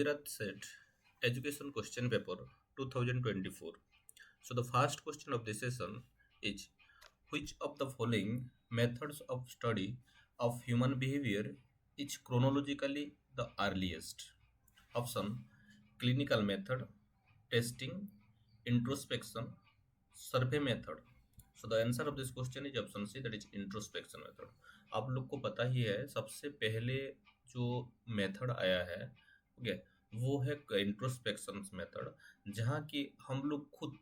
Gujarat set education question paper 2024. So the first question of this session is, which of the following methods of study of human behavior is chronologically the earliest? Option: clinical method, testing, introspection, survey method. So the answer of this question is option C, that is introspection method. आप लोग को पता ही है सबसे पहले जो method आया है, ओके, वो है इंट्रोस्पेक्शन मेथड, जहाँ की हम लोग खुद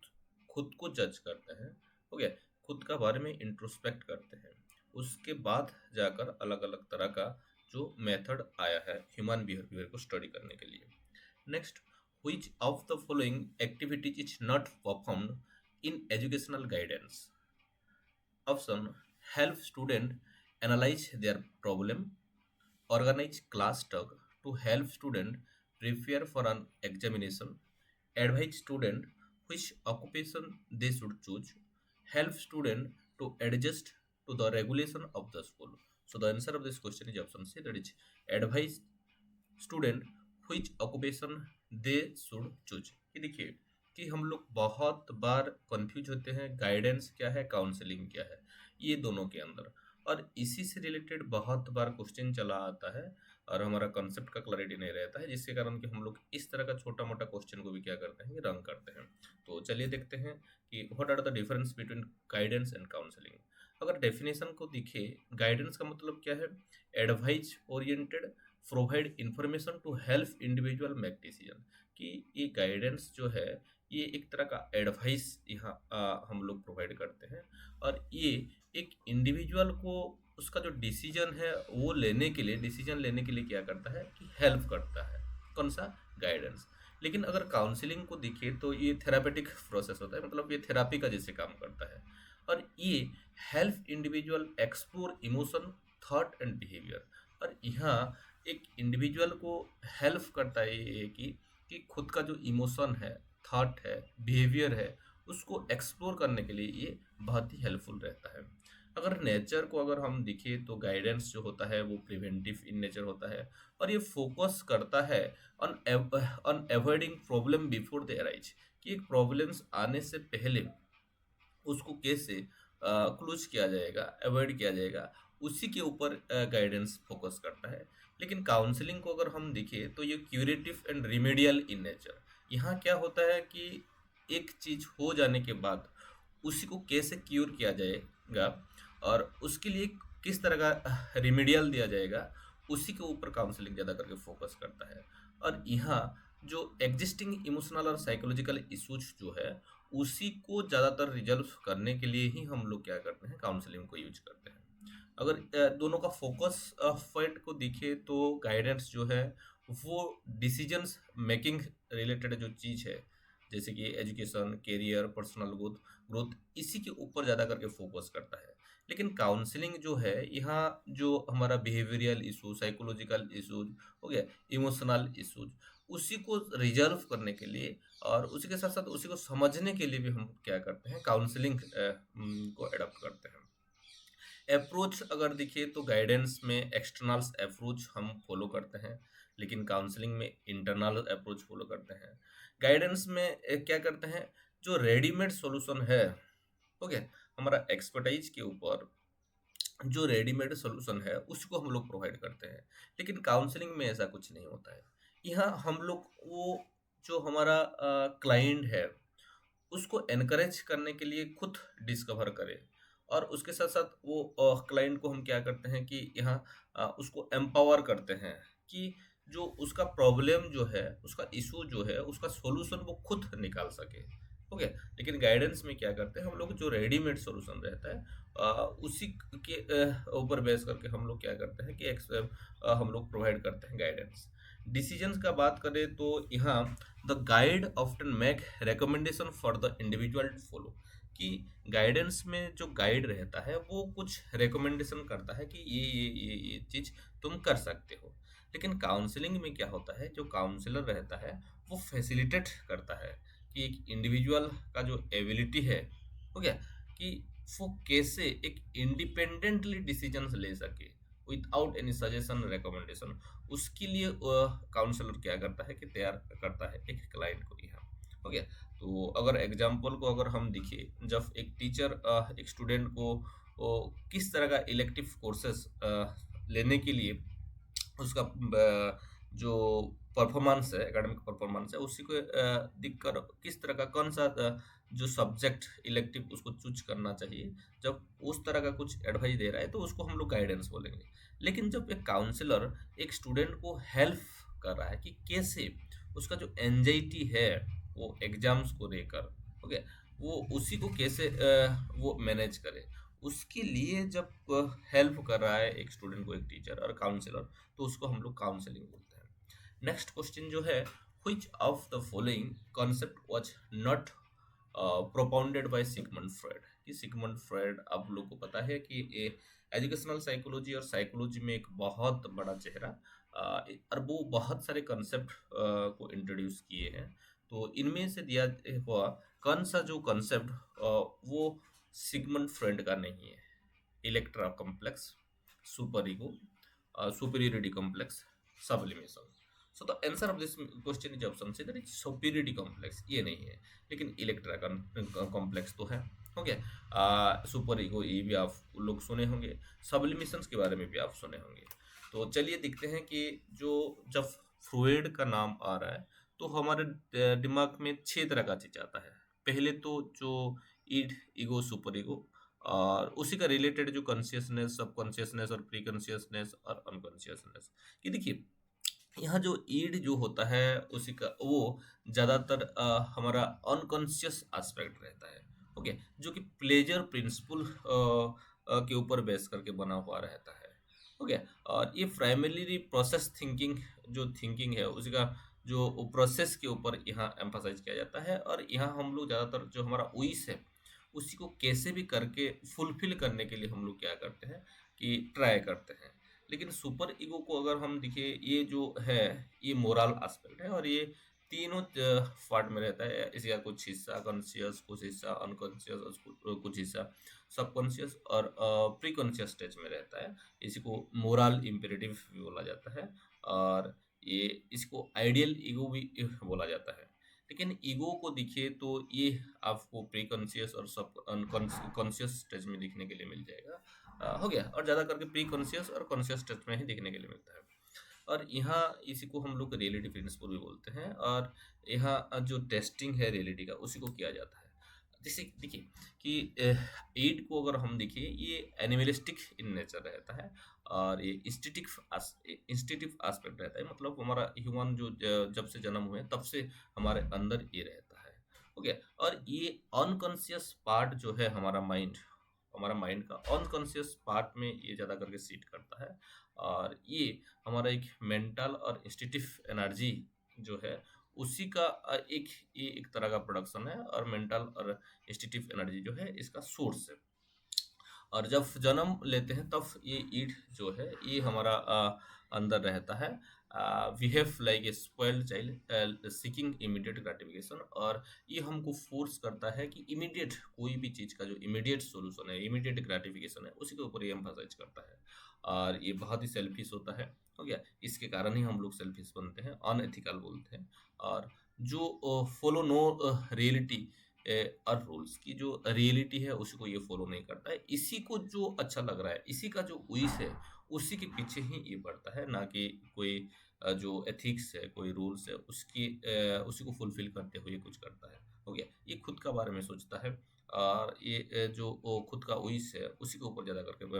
खुद को जज करते हैं, ओके, खुद का बारे में इंट्रोस्पेक्ट करते हैं। उसके बाद जाकर अलग अलग तरह का जो मेथड आया है ह्यूमन बिहेवियर को स्टडी करने के लिए। Next, which of the following activities is not performed in educational guidance? Option: help student analyze their problem, organize class talk to help student prepare for an examination, advise student which occupation they should choose, help student to adjust to the regulation of the school. So the answer of this question is option C, that is advise student which occupation they should choose। ये देखिए कि हम लोग बहुत बार confuse होते हैं, guidance क्या है, काउंसलिंग क्या है, ये दोनों के अंदर, और इसी से रिलेटेड बहुत बार क्वेश्चन चला आता है और हमारा कॉन्सेप्ट का क्लैरिटी नहीं रहता है, जिसके कारण कि हम लोग इस तरह का छोटा मोटा क्वेश्चन को भी क्या करते हैं, रंग करते हैं। तो चलिए देखते हैं कि what are the difference between guidance and counselling. अगर डेफिनेशन को दिखे, गाइडेंस का मतलब क्या है, advise oriented, provide information to help individual make decision. कि ये गाइडेंस जो है ये एक तरह का एडवाइस यहाँ हम लोग प्रोवाइड करते हैं, और ये एक इंडिविजुअल को उसका जो डिसीजन है वो लेने के लिए, डिसीजन लेने के लिए क्या करता है कि हेल्प करता है। कौन सा? गाइडेंस। लेकिन अगर काउंसलिंग को दिखे तो ये थेरापेटिक प्रोसेस होता है, मतलब ये थेरापी का जैसे काम करता है, और ये help individual explore emotion, thought and behaviour. और यहाँ एक इंडिविजुअल को हेल्प करता है ये कि खुद का जो इमोशन है, थॉट है, बिहेवियर है, उसको एक्सप्लोर करने के लिए ये बहुत ही हेल्पफुल रहता है। अगर नेचर को अगर हम दिखे तो गाइडेंस जो होता है वो प्रिवेंटिव इन नेचर होता है, और ये फोकस करता है on on avoiding problem before they arise. कि एक प्रॉब्लम्स आने से पहले उसको कैसे क्लोज किया जाएगा, अवॉइड किया जाएगा, उसी के ऊपर गाइडेंस फोकस करता है। लेकिन काउंसलिंग को अगर हम देखें तो ये curative and remedial in nature. यहाँ क्या होता है कि एक चीज हो जाने के बाद उसी को कैसे क्यूर किया जाएगा और उसके लिए किस तरह का रिमेडियल दिया जाएगा, उसी के ऊपर काउंसलिंग ज़्यादा करके फोकस करता है। और यहाँ जो एग्जिस्टिंग इमोशनल और साइकोलॉजिकल इश्यूज जो है उसी को ज़्यादातर रिजल्व करने के लिए ही हम लोग क्या करते हैं, काउंसलिंग को यूज करते हैं। अगर दोनों का फोकस पॉइंट को दिखे तो गाइडेंस जो है वो डिसीजंस मेकिंग रिलेटेड जो चीज़ है, जैसे कि education, career, personal growth growth इसी के ऊपर ज़्यादा करके फोकस करता है। लेकिन काउंसलिंग जो है यहाँ जो हमारा बिहेवियरल इशू, साइकोलॉजिकल इशूज हो गया, इमोशनल इशूज, उसी को रिजर्व करने के लिए और उसी के साथ साथ उसी को समझने के लिए भी हम क्या करते हैं, काउंसलिंग को अडॉप्ट करते हैं। अप्रोच अगर देखिए तो गाइडेंस में एक्सटर्नल अप्रोच हम फॉलो करते हैं, लेकिन काउंसलिंग में इंटरनल अप्रोच फॉलो करते हैं। गाइडेंस में क्या करते हैं, जो रेडीमेड सॉल्यूशन है, ओके, हमारा एक्सपर्टाइज के ऊपर जो रेडीमेड सॉल्यूशन है उसको हम लोग प्रोवाइड करते हैं। लेकिन काउंसलिंग में ऐसा कुछ नहीं होता है। यहाँ हम लोग वो जो हमारा क्लाइंट है उसको एनकरेज करने के लिए खुद डिस्कवर करें, और उसके साथ साथ वो क्लाइंट को हम क्या करते हैं कि यहाँ उसको एम्पावर करते हैं कि जो उसका प्रॉब्लम जो है, उसका इशू जो है, उसका सॉल्यूशन वो खुद निकाल सके। ओके। लेकिन गाइडेंस में क्या करते हैं हम लोग, जो रेडीमेड सॉल्यूशन रहता है उसी के ऊपर बेस करके हम लोग क्या करते हैं कि हम लोग प्रोवाइड करते हैं गाइडेंस। डिसीजंस का बात करें तो यहाँ the guide often make recommendation for the individual to follow. कि गाइडेंस में जो गाइड रहता है वो कुछ रिकमेंडेशन करता है कि ये चीज़ तुम कर सकते हो। लेकिन काउंसलिंग में क्या होता है, जो काउंसलर रहता है वो फैसिलिटेट करता है कि एक इंडिविजुअल का जो एबिलिटी है, हो गया, कि वो कैसे एक इंडिपेंडेंटली डिसीजंस ले सके, विदाउट एनी सजेशन रिकमेंडेशन, उसके लिए काउंसलर क्या करता है कि तैयार करता है एक क्लाइंट को यहाँ। हो गया। तो अगर एग्जाम्पल को अगर हम देखिए, जब एक टीचर एक स्टूडेंट को किस तरह का इलेक्टिव कोर्सेस लेने के लिए उसका जो परफॉर्मेंस है, एकेडमिक परफॉर्मेंस है, उसी को दिख कर किस तरह का कौन सा जो सब्जेक्ट इलेक्टिव उसको चूज करना चाहिए, जब उस तरह का कुछ एडवाइस दे रहा है तो उसको हम लोग गाइडेंस बोलेंगे। लेकिन जब एक काउंसलर एक स्टूडेंट को हेल्प कर रहा है कि कैसे उसका जो एंजाइटी है वो एग्जाम्स को लेकर, हो गया, वो उसी को कैसे वो मैनेज करे, उसके लिए जब हेल्प कर रहा है एक स्टूडेंट को एक टीचर और काउंसलर, तो उसको हम लोग काउंसलिंग बोलते हैं। नेक्स्ट क्वेश्चन जो है, which of the following concept was not propounded by Sigmund Freud. कि सिगमंड फ्रॉइड आप लोग को पता है कि एजुकेशनल साइकोलॉजी और साइकोलॉजी में एक बहुत बड़ा चेहरा, और वो बहुत सारे कंसेप्ट को इंट्रोड्यूस किए हैं। तो इनमें से दिया हुआ कौन सा जो कंसेप्ट वो सिगमंड फ्रॉइड का नहीं है? Electra complex, super ego, superiority complex, sublimation. So the answer of this question is option C, that is superiority complex। ये नहीं है, लेकिन इलेक्ट्रा कॉम्प्लेक्स तो है। हो गया। सुपर ईगो, ये भी आप लोग सुने होंगे, सब्लिमिशंस के बारे में भी आप सुने होंगे। तो चलिए देखते हैं कि जो जब फ्रॉइड का नाम आ रहा है तो हमारे दिमाग में 6 तरह का चीज आता है। पहले तो जो ईड, ईगो, सुपर ईगो, और उसी का रिलेटेड जो कॉन्शियसनेस, सब कॉन्शियसनेस और प्री कॉन्शियसनेस और अनकॉन्शियसनेस। कि देखिए, यहाँ जो ईड जो होता है उसी का वो ज़्यादातर हमारा अनकॉन्शियस एस्पेक्ट रहता है। ओके, जो कि प्लेजर प्रिंसिपल के ऊपर बेस करके बना हुआ रहता है। ओके, और ये प्राइमरीली प्रोसेस थिंकिंग, जो थिंकिंग है उसी का जो प्रोसेस के ऊपर यहाँ एम्फासाइज किया जाता है। और यहाँ हम लोग ज़्यादातर जो हमारा विश है उसी को कैसे भी करके फुलफिल करने के लिए हम लोग क्या करते हैं कि ट्राई करते हैं। लेकिन सुपर ईगो को अगर हम देखिए, ये जो है ये मोरल एस्पेक्ट है, और ये तीनों पार्ट में रहता है। इसका कुछ हिस्सा कॉन्शियस, कुछ हिस्सा अनकॉन्शियस और कुछ हिस्सा सबकॉन्शियस और प्री कॉन्शियस स्टेज में रहता है। इसी को मोरल इम्पेरेटिव भी बोला जाता है, और ये इसको आइडियल ईगो भी बोला जाता है। लेकिन ईगो को देखिए तो ये आपको प्री कॉन्शियस और सब कॉन्शियस स्टेज में दिखने के लिए मिल जाएगा। हो गया। और ज़्यादा करके प्री कॉन्शियस और कॉन्शियस स्टेज में ही देखने के लिए मिलता है। और यहाँ इसी को हम लोग रियलिटी प्रिंसिपल भी बोलते हैं। और यहाँ जो टेस्टिंग है रियलिटी का उसी को किया जाता है। जैसे देखिए कि एड को अगर हम देखिए, ये एनिमलिस्टिक इन नेचर रहता है, और ये इंस्टिटिव एस्पेक्ट रहता है। मतलब हमारा ह्यूमन जो जब से जन्म हुए तब से हमारे अंदर ये रहता है। ओके, और ये अनकॉन्शियस पार्ट जो है हमारा माइंड का अनकॉन्शियस पार्ट में ये ज़्यादा करके सीट करता है। और ये हमारा एक मेंटल और इंस्टिटिव एनर्जी जो है उसी का एक तरह का प्रोडक्शन है, और मेंटल और इंस्टिटिव एनर्जी जो है इसका सोर्स है। और जब जन्म लेते हैं तब ये ईड जो है ये हमारा अंदर रहता है। Behave like a spoiled child seeking immediate gratification, और ये हमको फोर्स करता है कि इमीडिएट कोई भी चीज़ का जो इमीडिएट सोल्यूशन है, इमीडिएट ग्रेटिफिकेशन है, उसी के ऊपर ये एम्फसाइज करता है। और ये बहुत ही सेल्फिश होता है। हो गया। इसके कारण ही हम लोग सेल्फिश बनते हैं, अनएथिकल बोलते हैं। और जो फॉलो नो रियलिटी और रूल्स की जो रियलिटी है उसी को ये फॉलो नहीं करता है। इसी को जो अच्छा लग रहा है, इसी का जो विश है उसी के पीछे ही ये बढ़ता है, ना कि कोई जो एथिक्स है, कोई रूल्स है उसी को फुलफिल करते हुए कुछ करता है। हो गया। ये खुद का बारे में सोचता है, और ये जो खुद का विश है उसी के ऊपर ज़्यादा करके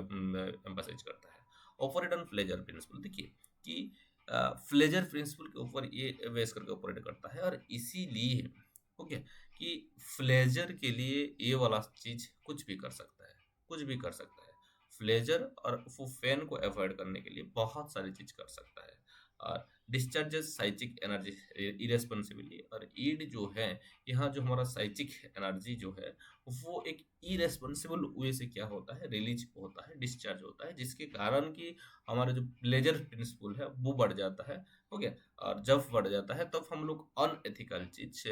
एम्फसाइज करता है। ऑपरेट ऑन प्लेजर प्रिंसिपल, देखिए कि प्लेजर प्रिंसिपल के ऊपर ये बेस करके ऑपरेट करता है। और इसीलिए ओके कि प्लेजर के लिए ये वाला चीज कुछ भी कर सकता है, कुछ भी कर सकता है। प्लेजर और वो फैन को अवॉइड करने के लिए बहुत सारी चीज कर सकता है। और डिस्चार्जेस साइकिक एनर्जी इरेस्पॉन्सिबिलिटी, और ईड जो है यहाँ जो हमारा साइकिक एनर्जी जो है वो एक इरेस्पॉन्सिबल वे से क्या होता है, रिलीज होता है, डिस्चार्ज होता है, जिसके कारण कि हमारा जो प्लेजर प्रिंसिपल है वो बढ़ जाता है। हो गया। और जब बढ़ जाता है तब हम लोग अनएथिकल चीज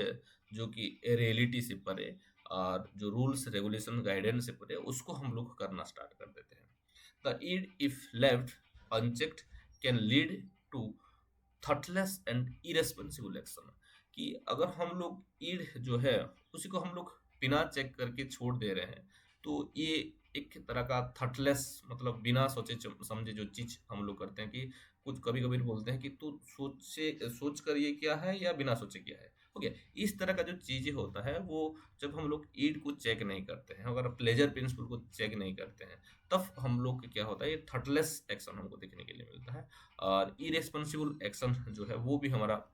जो कि रियलिटी से परे और जो रूल्स रेगुलेशन गाइडेंस से परे उसको हम लोग करना स्टार्ट कर देते हैं। The id if left unchecked can lead to thoughtless and irresponsible action. कि अगर हम लोग ईड जो है उसी को हम लोग बिना चेक करके छोड़ दे रहे हैं, तो ये एक तरह का थॉटलेस, मतलब बिना सोचे समझे जो चीज हम लोग करते हैं, कि कुछ कभी कभी बोलते हैं कि तू सोच कर ये क्या है या बिना सोचे क्या है। ओके, इस तरह का जो चीजें होता है वो जब हम लोग ईड को चेक नहीं करते हैं, अगर प्लेजर प्रिंसिपल को चेक नहीं करते हैं, तब हम लोग को क्या होता है, ये थॉटलेस एक्शन हमको देखने के लिए मिलता है। और इरेस्पॉन्सिबल एक्शन जो है वो भी हमारा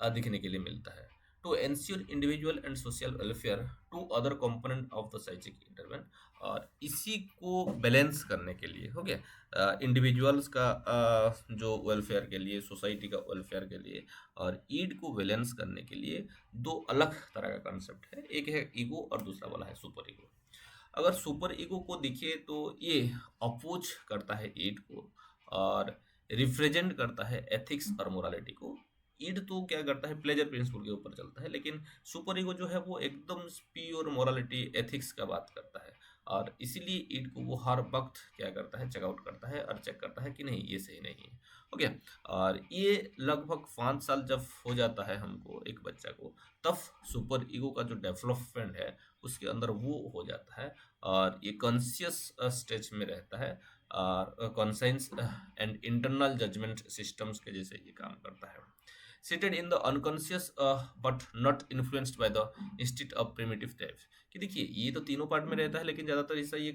दिखने के लिए मिलता है। To ensure individual and social welfare to other component of the psychic intervent. और इसी को बैलेंस करने के लिए हो गया इंडिविजुअल्स का जो वेलफेयर के लिए, सोसाइटी का वेलफेयर के लिए, और ईड को बैलेंस करने के लिए दो अलग तरह का कंसेप्ट है। एक है ईगो और दूसरा वाला है सुपर ईगो। अगर सुपर ईगो को देखिए तो ये अपोज करता है ईड को और रिप्रेजेंट करता है एथिक्स और मोरालिटी को। ईड तो क्या करता है, प्लेजर प्रिंसिपल के ऊपर चलता है, लेकिन सुपर ईगो जो है वो एकदम प्योर मोरालिटी एथिक्स का बात करता है। और इसीलिए ईड को वो हर वक्त क्या करता है, चेकआउट करता है और चेक करता है कि नहीं ये सही नहीं है। ओके, और ये लगभग 5 साल जब हो जाता है हमको, एक बच्चा को, तब सुपर ईगो का जो डेवलपमेंट है उसके अंदर वो हो जाता है और ये कॉन्शियस स्टेज में रहता है और conscience and internal judgement systems के जैसे ये काम करता है। seated in the unconscious but not influenced by the instinct of primitive types। कि देखिए ये तो तीनों पार्ट में रहता है, लेकिन ज़्यादातर हिस्सा ये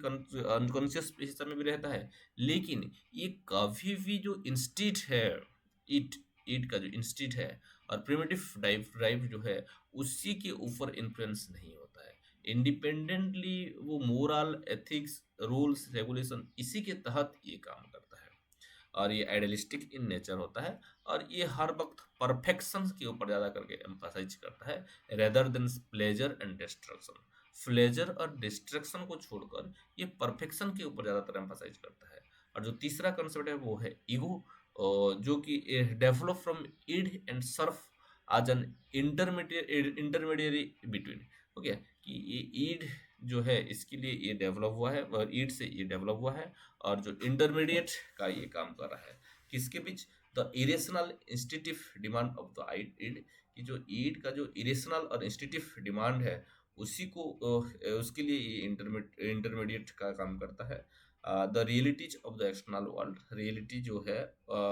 अनकॉन्शियस हिस्सा में भी रहता है। लेकिन ये कभी भी जो इंस्टिंक्ट है, ईट ईट का जो इंस्टिंक्ट है और प्रिमिटिव ड्राइव जो है उसी के ऊपर इन्फ्लुएंस नहीं होता है। इंडिपेंडेंटली वो मोरल एथिक्स रूल्स रेगुलेशन इसी के तहत ये काम करता है। और ये आइडियलिस्टिक इन नेचर होता है और ये हर वक्त परफेक्शन के ऊपर ज़्यादा करके एम्फसाइज करता है rather than pleasure and destruction. Pleasure और डिस्ट्रक्शन को छोड़कर ये परफेक्शन के ऊपर ज़्यादातर एम्फसाइज करता है। और जो तीसरा कंसेप्ट है वो है ईगो, जो कि डेवलप फ्रॉम ईड एंड सर्फ आज एन इंटरमीडियरी बिटवीन। ओके, कि ये ईड जो है इसके लिए ये डेवलप हुआ है और ईड से ये डेवलप हुआ है, और जो इंटरमीडिएट का ये काम कर रहा है किसके बीच, the irrational instinctive demand of the id. कि जो ईड का जो इरेशनल और इंस्टिंक्टिव डिमांड है उसी को उसके लिए ये इंटरमीडिएट का काम करता है। The realities of the external world, reality जो है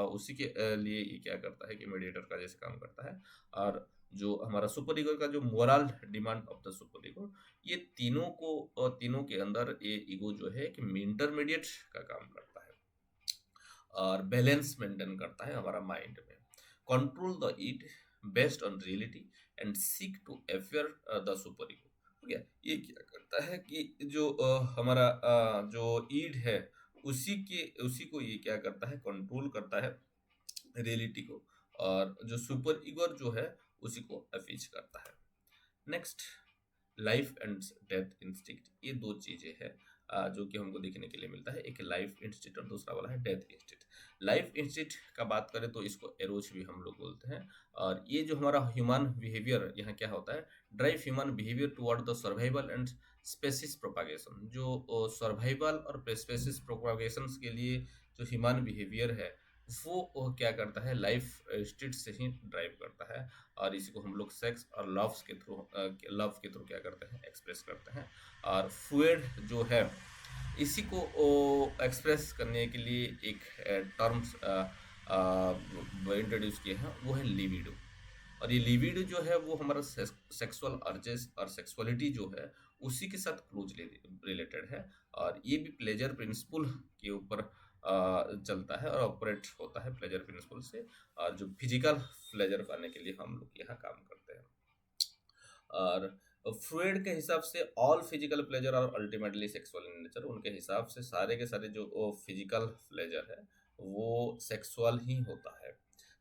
उसी के लिए ये क्या करता है कि मीडिएटर का जैसे काम करता है। और जो हमारा सुपर ईगो का जो moral demand of the super ego, ये तीनों को तीनों के अंदर ये ईगो जो है कि इंटरमीडिएट का काम करता है और बैलेंस मेंटेन करता है हमारा माइंड में। Control the id based on reality and seek to affair the super ego. हो गया, ये क्या करता है कि जो हमारा जो ईड है उसी को ये क्या करता है, कंट्रोल करता है रियलिटी को, और जो सुपर ईगो जो है उसी को अफीज करता है। Next, life and death instinct, ये दो चीजें हैं जो कि हमको देखने के लिए मिलता है। एक लाइफ इंस्टिंक्ट और दूसरा वाला है डेथ इंस्टिंक्ट। लाइफ इंस्टिंक्ट का बात करें तो इसको एरोच भी हम लोग बोलते हैं। और ये जो हमारा ह्यूमन बिहेवियर यहाँ क्या होता है, drive human behaviour toward the survival and species propagation. जो सर्वाइवल और स्पेसिस प्रोपागेशन के लिए जो ह्यूमन बिहेवियर है वो क्या करता है, लाइफ इंस्टिंक्ट से ही ड्राइव करता है। और इसी को हम लोग सेक्स और लव के थ्रू क्या करते हैं, एक्सप्रेस करते हैं। और फ्लूइड जो है इसी को एक्सप्रेस करने के लिए एक टर्म्स इंट्रोड्यूस किए हैं, वो है लिबिडो। और ये लिबिडो जो है वो हमारा सेक्सुअल अर्जेस और सेक्सुअलिटी जो है उसी के साथ क्लोजली रिलेटेड है। और ये भी प्लेजर प्रिंसिपल के ऊपर चलता है और ऑपरेट होता है प्लेजर प्रिंसिपल से। और जो फिजिकल प्लेजर पाने के लिए हम लोग यहाँ काम करते हैं। और फ्रॉइड के हिसाब से ऑल फिजिकल प्लेजर और अल्टीमेटली सेक्सुअल इन नेचर, उनके हिसाब से सारे के सारे जो फिजिकल प्लेजर है वो सेक्सुअल ही होता है।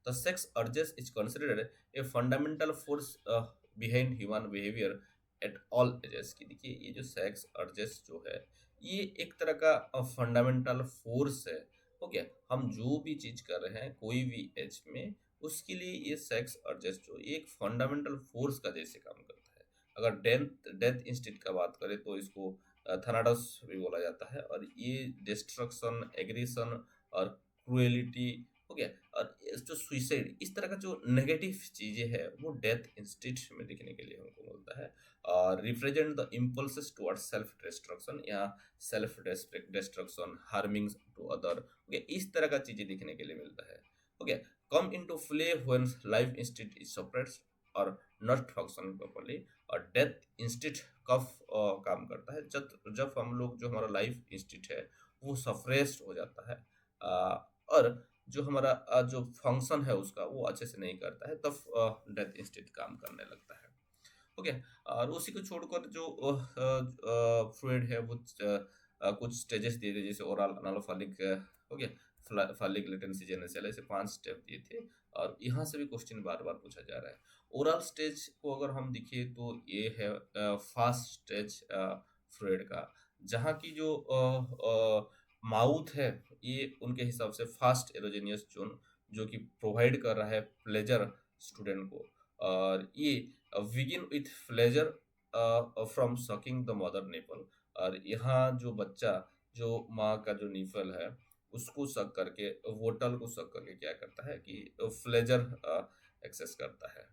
The sex urges is considered a fundamental force behind human behaviour at all ages. की देखिए ये जो सेक्स अर्जेस जो है ये एक तरह का फंडामेंटल फोर्स है। ओके, हम जो भी चीज कर रहे हैं कोई भी एज में, उसके लिए ये सेक्स अर्जेस जो ये एक फंडामेंटल फोर्स का जैसे काम करता है। अगर डेथ डेथ इंस्टिंक्ट का बात करें तो इसको थनाटस भी बोला जाता है। और ये डिस्ट्रक्शन, एग्रेशन और क्रुएलिटी, हो गया, और जो सुइसाइड, इस तरह का जो नेगेटिव चीजें है वो डेथ इंस्टिट में देखने के लिए हमको मिलता है। और represent the impulses towards self destruction या self destruction, harming to other, okay, इस तरह का चीजें देखने के लिए मिलता है। Okay, come into play when life instinct is suppressed और नॉट फंक्शनिंग प्रॉपर्ली। और डेथ इंस्टिट कब काम करता है, जब जब हम लोग, जो हमारा लाइफ इंस्टिट है वो सप्रेस्ड हो जाता है, और जो हमारा जो फंक्शन है उसका वो अच्छे से नहीं करता है, तब डेथ इंस्टिट काम करने लगता है। ओके, और उसी को छोड़कर जो फ्लूइड है वो कुछ स्टेजेस दिए थे, जैसे ओरल, अनालोफालिक, हो गया, फालिक, लेटेंसी, जेनेसियल, ऐसे 5 स्टेप दिए थे। और यहाँ से भी क्वेश्चन बार बार पूछा जा रहा है। ओरल स्टेज को अगर हम दिखे तो ये है फास्ट स्टेज फ्लूइड का, जहाँ की जो माउथ है ये उनके हिसाब से फास्ट एरोजेनियस जोन जो कि प्रोवाइड कर रहा है प्लेजर स्टूडेंट को। और ये begin with pleasure from sucking the mother nipple. और यहाँ जो बच्चा, जो माँ का जो निपल है उसको सक करके, वोटल को सक करके क्या करता है कि प्लेजर एक्सेस करता है।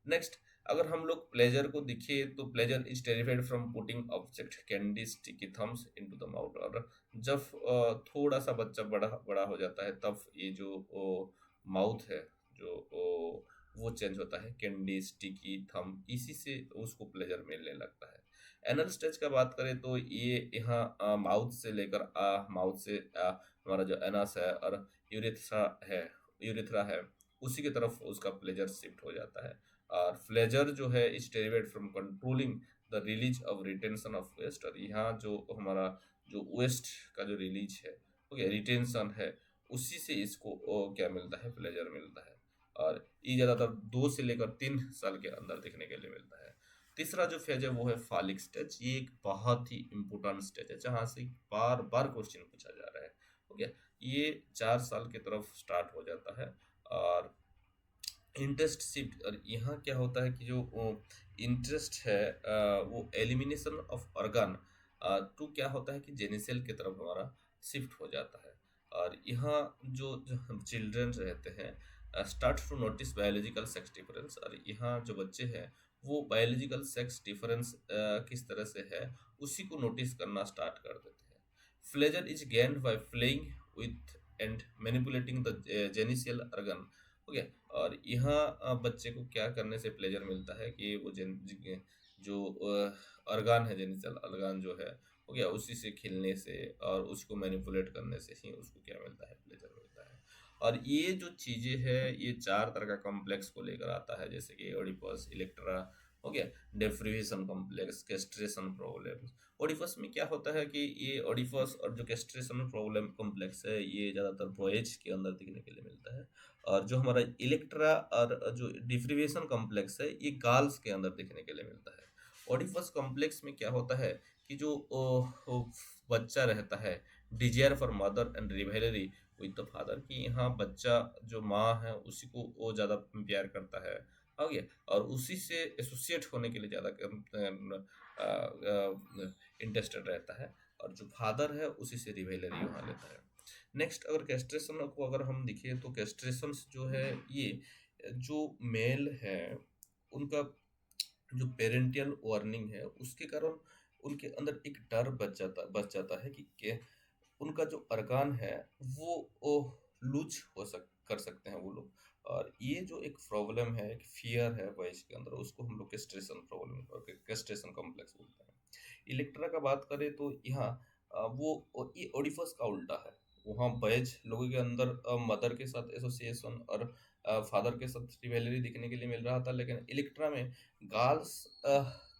नेक्स्ट, अगर हम लोग प्लेजर को दिखे तो pleasure is terrified from putting object candy sticky thumbs into the mouth. और जब थोड़ा सा बच्चा बड़ा बड़ा हो जाता है तब ये जो माउथ है, जो वो चेंज होता है, कैंडी स्टिकी थम, इसी से उसको प्लेजर मिलने लगता है। एनल स्टेज का बात करें तो ये यहाँ माउथ से लेकर माउथ से हमारा जो एनस है और यूरिथ्रा है, यूरिथ्रा है, उसी की तरफ उसका प्लेजर शिफ्ट हो जाता है। और प्लेजर जो है is derived from controlling the release of retention of waste. और यहाँ जो हमारा जो वेस्ट का जो रिलीज है, ओके, रिटेंशन है, उसी से इसको क्या मिलता है, प्लेजर मिलता है। और ये ज़्यादातर 2 से लेकर 3 साल के अंदर देखने के लिए मिलता है। तीसरा जो फेज है वो है फालिक स्टेज। ये एक बहुत ही इम्पोर्टेंट स्टेज है जहाँ से बार बार क्वेश्चन पूछा जा रहा है। ओके, ये 4 साल की तरफ स्टार्ट हो जाता है। और इंटरेस्ट शिफ्ट, और यहाँ क्या होता है कि जो इंटरेस्ट है वो एलिमिनेशन ऑफ ऑर्गन टू क्या होता है कि जेनिसल की तरफ हमारा शिफ्ट हो जाता है। और यहाँ जो चिल्ड्रन रहते हैं start to notice biological sex difference. और यहाँ जो बच्चे हैं वो बायोलॉजिकल सेक्स डिफरेंस किस तरह से है उसी को नोटिस करना स्टार्ट कर देते हैं। Pleasure is gained by playing with and manipulating the genital organ. Okay, और यहाँ बच्चे को क्या करने से प्लेजर मिलता है कि वो जो अर्गान है, जेनिटल अर्गान जो है, हो गया, उसी से खिलने से और उसको मैनिपुलेट करने से ही उसको क्या मिलता है, प्लेजर मिलता है। और ये जो चीजें है ये 4 तरह का कॉम्प्लेक्स को लेकर आता है, जैसे कि ओडिपस, इलेक्ट्रा, हो गया, deprivation complex, castration problem. Oedipus में क्या होता है कि ये ओडिपस और जो कैस्ट्रेशन प्रॉब्लम कॉम्प्लेक्स है ये ज़्यादातर बॉयज के अंदर देखने के लिए मिलता है। और जो हमारा इलेक्ट्रा और जो डिफ्रीवेशन कॉम्प्लेक्स है ये गर्ल्स के अंदर देखने के लिए मिलता है। ओडिपस कॉम्प्लेक्स में क्या होता है कि जो बच्चा रहता है, desire for mother and revelry with the father, कि यहाँ बच्चा जो माँ है उसी को वो ज़्यादा प्यार करता है, हो गया, और उसी से एसोसिएट होने के लिए ज़्यादा इंटरेस्टेड रहता है। और जो फादर है उसी से रिवेलरी वहाँ लेता है। नेक्स्ट, अगर कैस्ट्रेशन को अगर हम देखें तो कैस्ट्रेशन जो है ये जो मेल है उनका जो पेरेंटियल वार्निंग है उसके कारण उनके अंदर एक डर बच जाता है कि उनका जो अर्गान है वो लूज कर सकते हैं वो लोग। और ये जो एक प्रॉब्लम है, एक फियर है बॉयज के अंदर, उसको हम लोग कैस्ट्रेशन प्रॉब्लम और कैस्ट्रेशन कॉम्प्लेक्स बोलते हैं। इलेक्ट्रा का बात करें तो यहाँ ये ओडिफस का उल्टा है। वहाँ बॉयज लोगों के अंदर मदर के साथ एसोसिएशन और फादर के साथ रिवेलरी दिखने के लिए मिल रहा था, लेकिन इलेक्ट्रा में गर्ल्स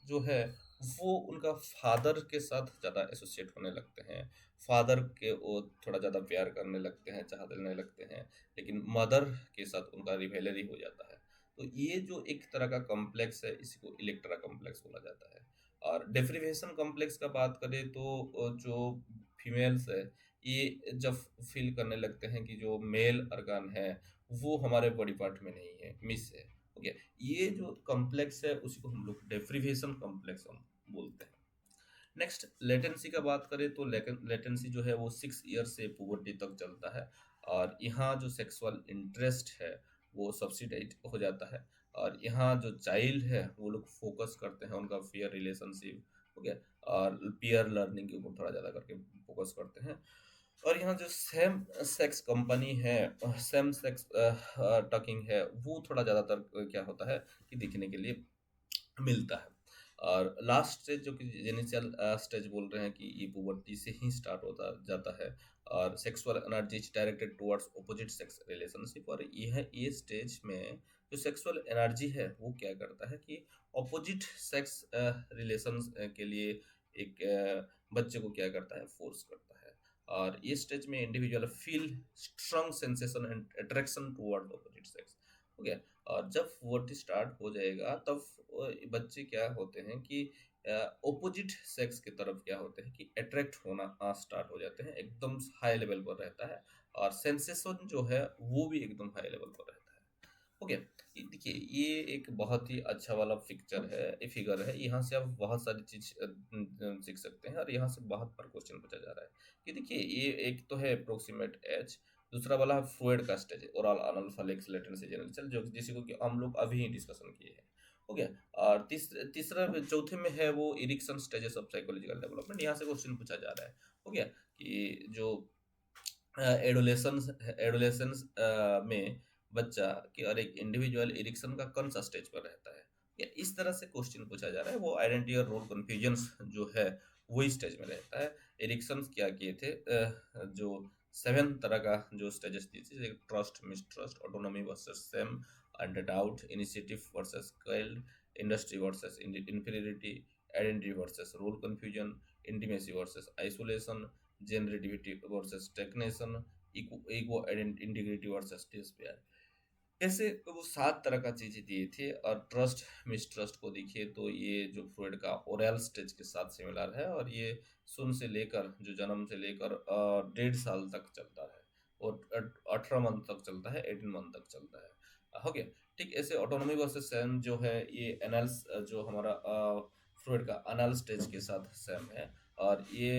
जो है वो उनका फादर के साथ ज़्यादा एसोसिएट होने लगते हैं, फादर के वो थोड़ा ज़्यादा प्यार करने लगते हैं, चाह देने लगते हैं, लेकिन मदर के साथ उनका रिवेलरी हो जाता है। तो ये जो एक तरह का कॉम्प्लेक्स है इसी को इलेक्ट्रा कॉम्प्लेक्स बोला जाता है। और डेप्रिवेशन कॉम्प्लेक्स का बात करें तो जो फीमेल्स है ये जब फील करने लगते हैं कि जो मेल अर्गान है वो हमारे बॉडी पार्ट में नहीं है, मिस है, ओके, ये जो कॉम्प्लेक्स है उसी को हम लोग डेप्रिवेशन कॉम्प्लेक्स हम बोलते हैं। नेक्स्ट लेटेंसी का बात करें तो लेटेंसी जो है वो 6 ईयर से पुबर्टी तक चलता है। और यहाँ जो सेक्सुअल इंटरेस्ट है वो सब्सिडाइज हो जाता है। और यहाँ जो चाइल्ड है वो लोग फोकस करते हैं उनका पीयर रिलेशनशिप हो गया और पीयर लर्निंग के ऊपर थोड़ा ज़्यादा करके फोकस करते हैं। और यहाँ जो सेम सेक्स कंपनी है, सेम सेक्स टकिंग है, वो थोड़ा ज़्यादातर क्या होता है कि दिखने के लिए मिलता है। और लास्ट स्टेज जो कि जेनिशियल स्टेज बोल रहे हैं कि ये पुबर्टी से ही स्टार्ट होता जाता है। और sexual energy is directed towards opposite sex relationship. और यह ये स्टेज में जो सेक्सुअल एनर्जी है वो क्या करता है कि ऑपोजिट सेक्स रिलेशन के लिए एक बच्चे को क्या करता है, फोर्स करता है। और ये स्टेज में individual feel strong sensation and attraction toward opposite sex हो गया। और जब पुबर्टी स्टार्ट हो जाएगा तब बच्चे क्या होते हैं कि ओपोजिट सेक्स की तरफ क्या होते हैं कि अट्रैक्ट होना स्टार्ट हो जाते हैं, एकदम हाई लेवल पर रहता है। और सेंसेशन जो है वो भी एकदम हाई लेवल पर रहता है। ओके, देखिए ये एक बहुत ही अच्छा वाला पिक्चर है, ये फिगर है। यहाँ से आप बहुत सारी चीज सीख सकते हैं। और यहाँ से बहुत बार क्वेश्चन पूछा जा रहा है कि देखिए ये एक तो है अप्रोक्सीमेट एज, दूसरा वाला है फ्लूइड का स्टेज ओरल अनल फैलिक्स लेटेंसी जेनिटल, जो जिसको कि हम लोग अभी ही डिस्कशन किए हैं। हो गया। और तीसरा चौथे में है वो इरिक्शन स्टेजेस ऑफ साइकोलॉजिकल डेवलपमेंट। यहाँ से क्वेश्चन पूछा जा रहा है। हो गया कि जो एडोलेशंस एडोलेशंस में बच्चा कि और एक इंडिविजुअल इरिक्शन का कौन सा स्टेज पर रहता है, या इस तरह से क्वेश्चन पूछा जा रहा है। वो आइडेंटिटी और रोल कंफ्यूजन जो है वही स्टेज में रहता है। इरिक्शन क्या किए थे, जो 7 तरह का जो स्टेजेस दिए थे, trust, mistrust, autonomy versus shame, and doubt, initiative versus guilt, industry versus inferiority, identity versus role confusion, intimacy versus isolation, generativity versus stagnation, ego integrity versus despair. ऐसे वो 7 तरह का चीजें दिए थे। और ट्रस्ट मिसट्रस्ट को देखिए तो ये जो फ्रॉइड का ओरल स्टेज के साथ सिमिलर है। और ये सुन से लेकर जो जन्म से लेकर 1.5 साल तक चलता है। और 18 मंथ तक चलता है, 18 मंथ तक चलता है। हो गया। ठीक ऐसे ऑटोनॉमी वर्सेस सेम जो है ये एनाल्स जो हमारा फ्रॉइड का अनल स्टेज के साथ सेम है। और ये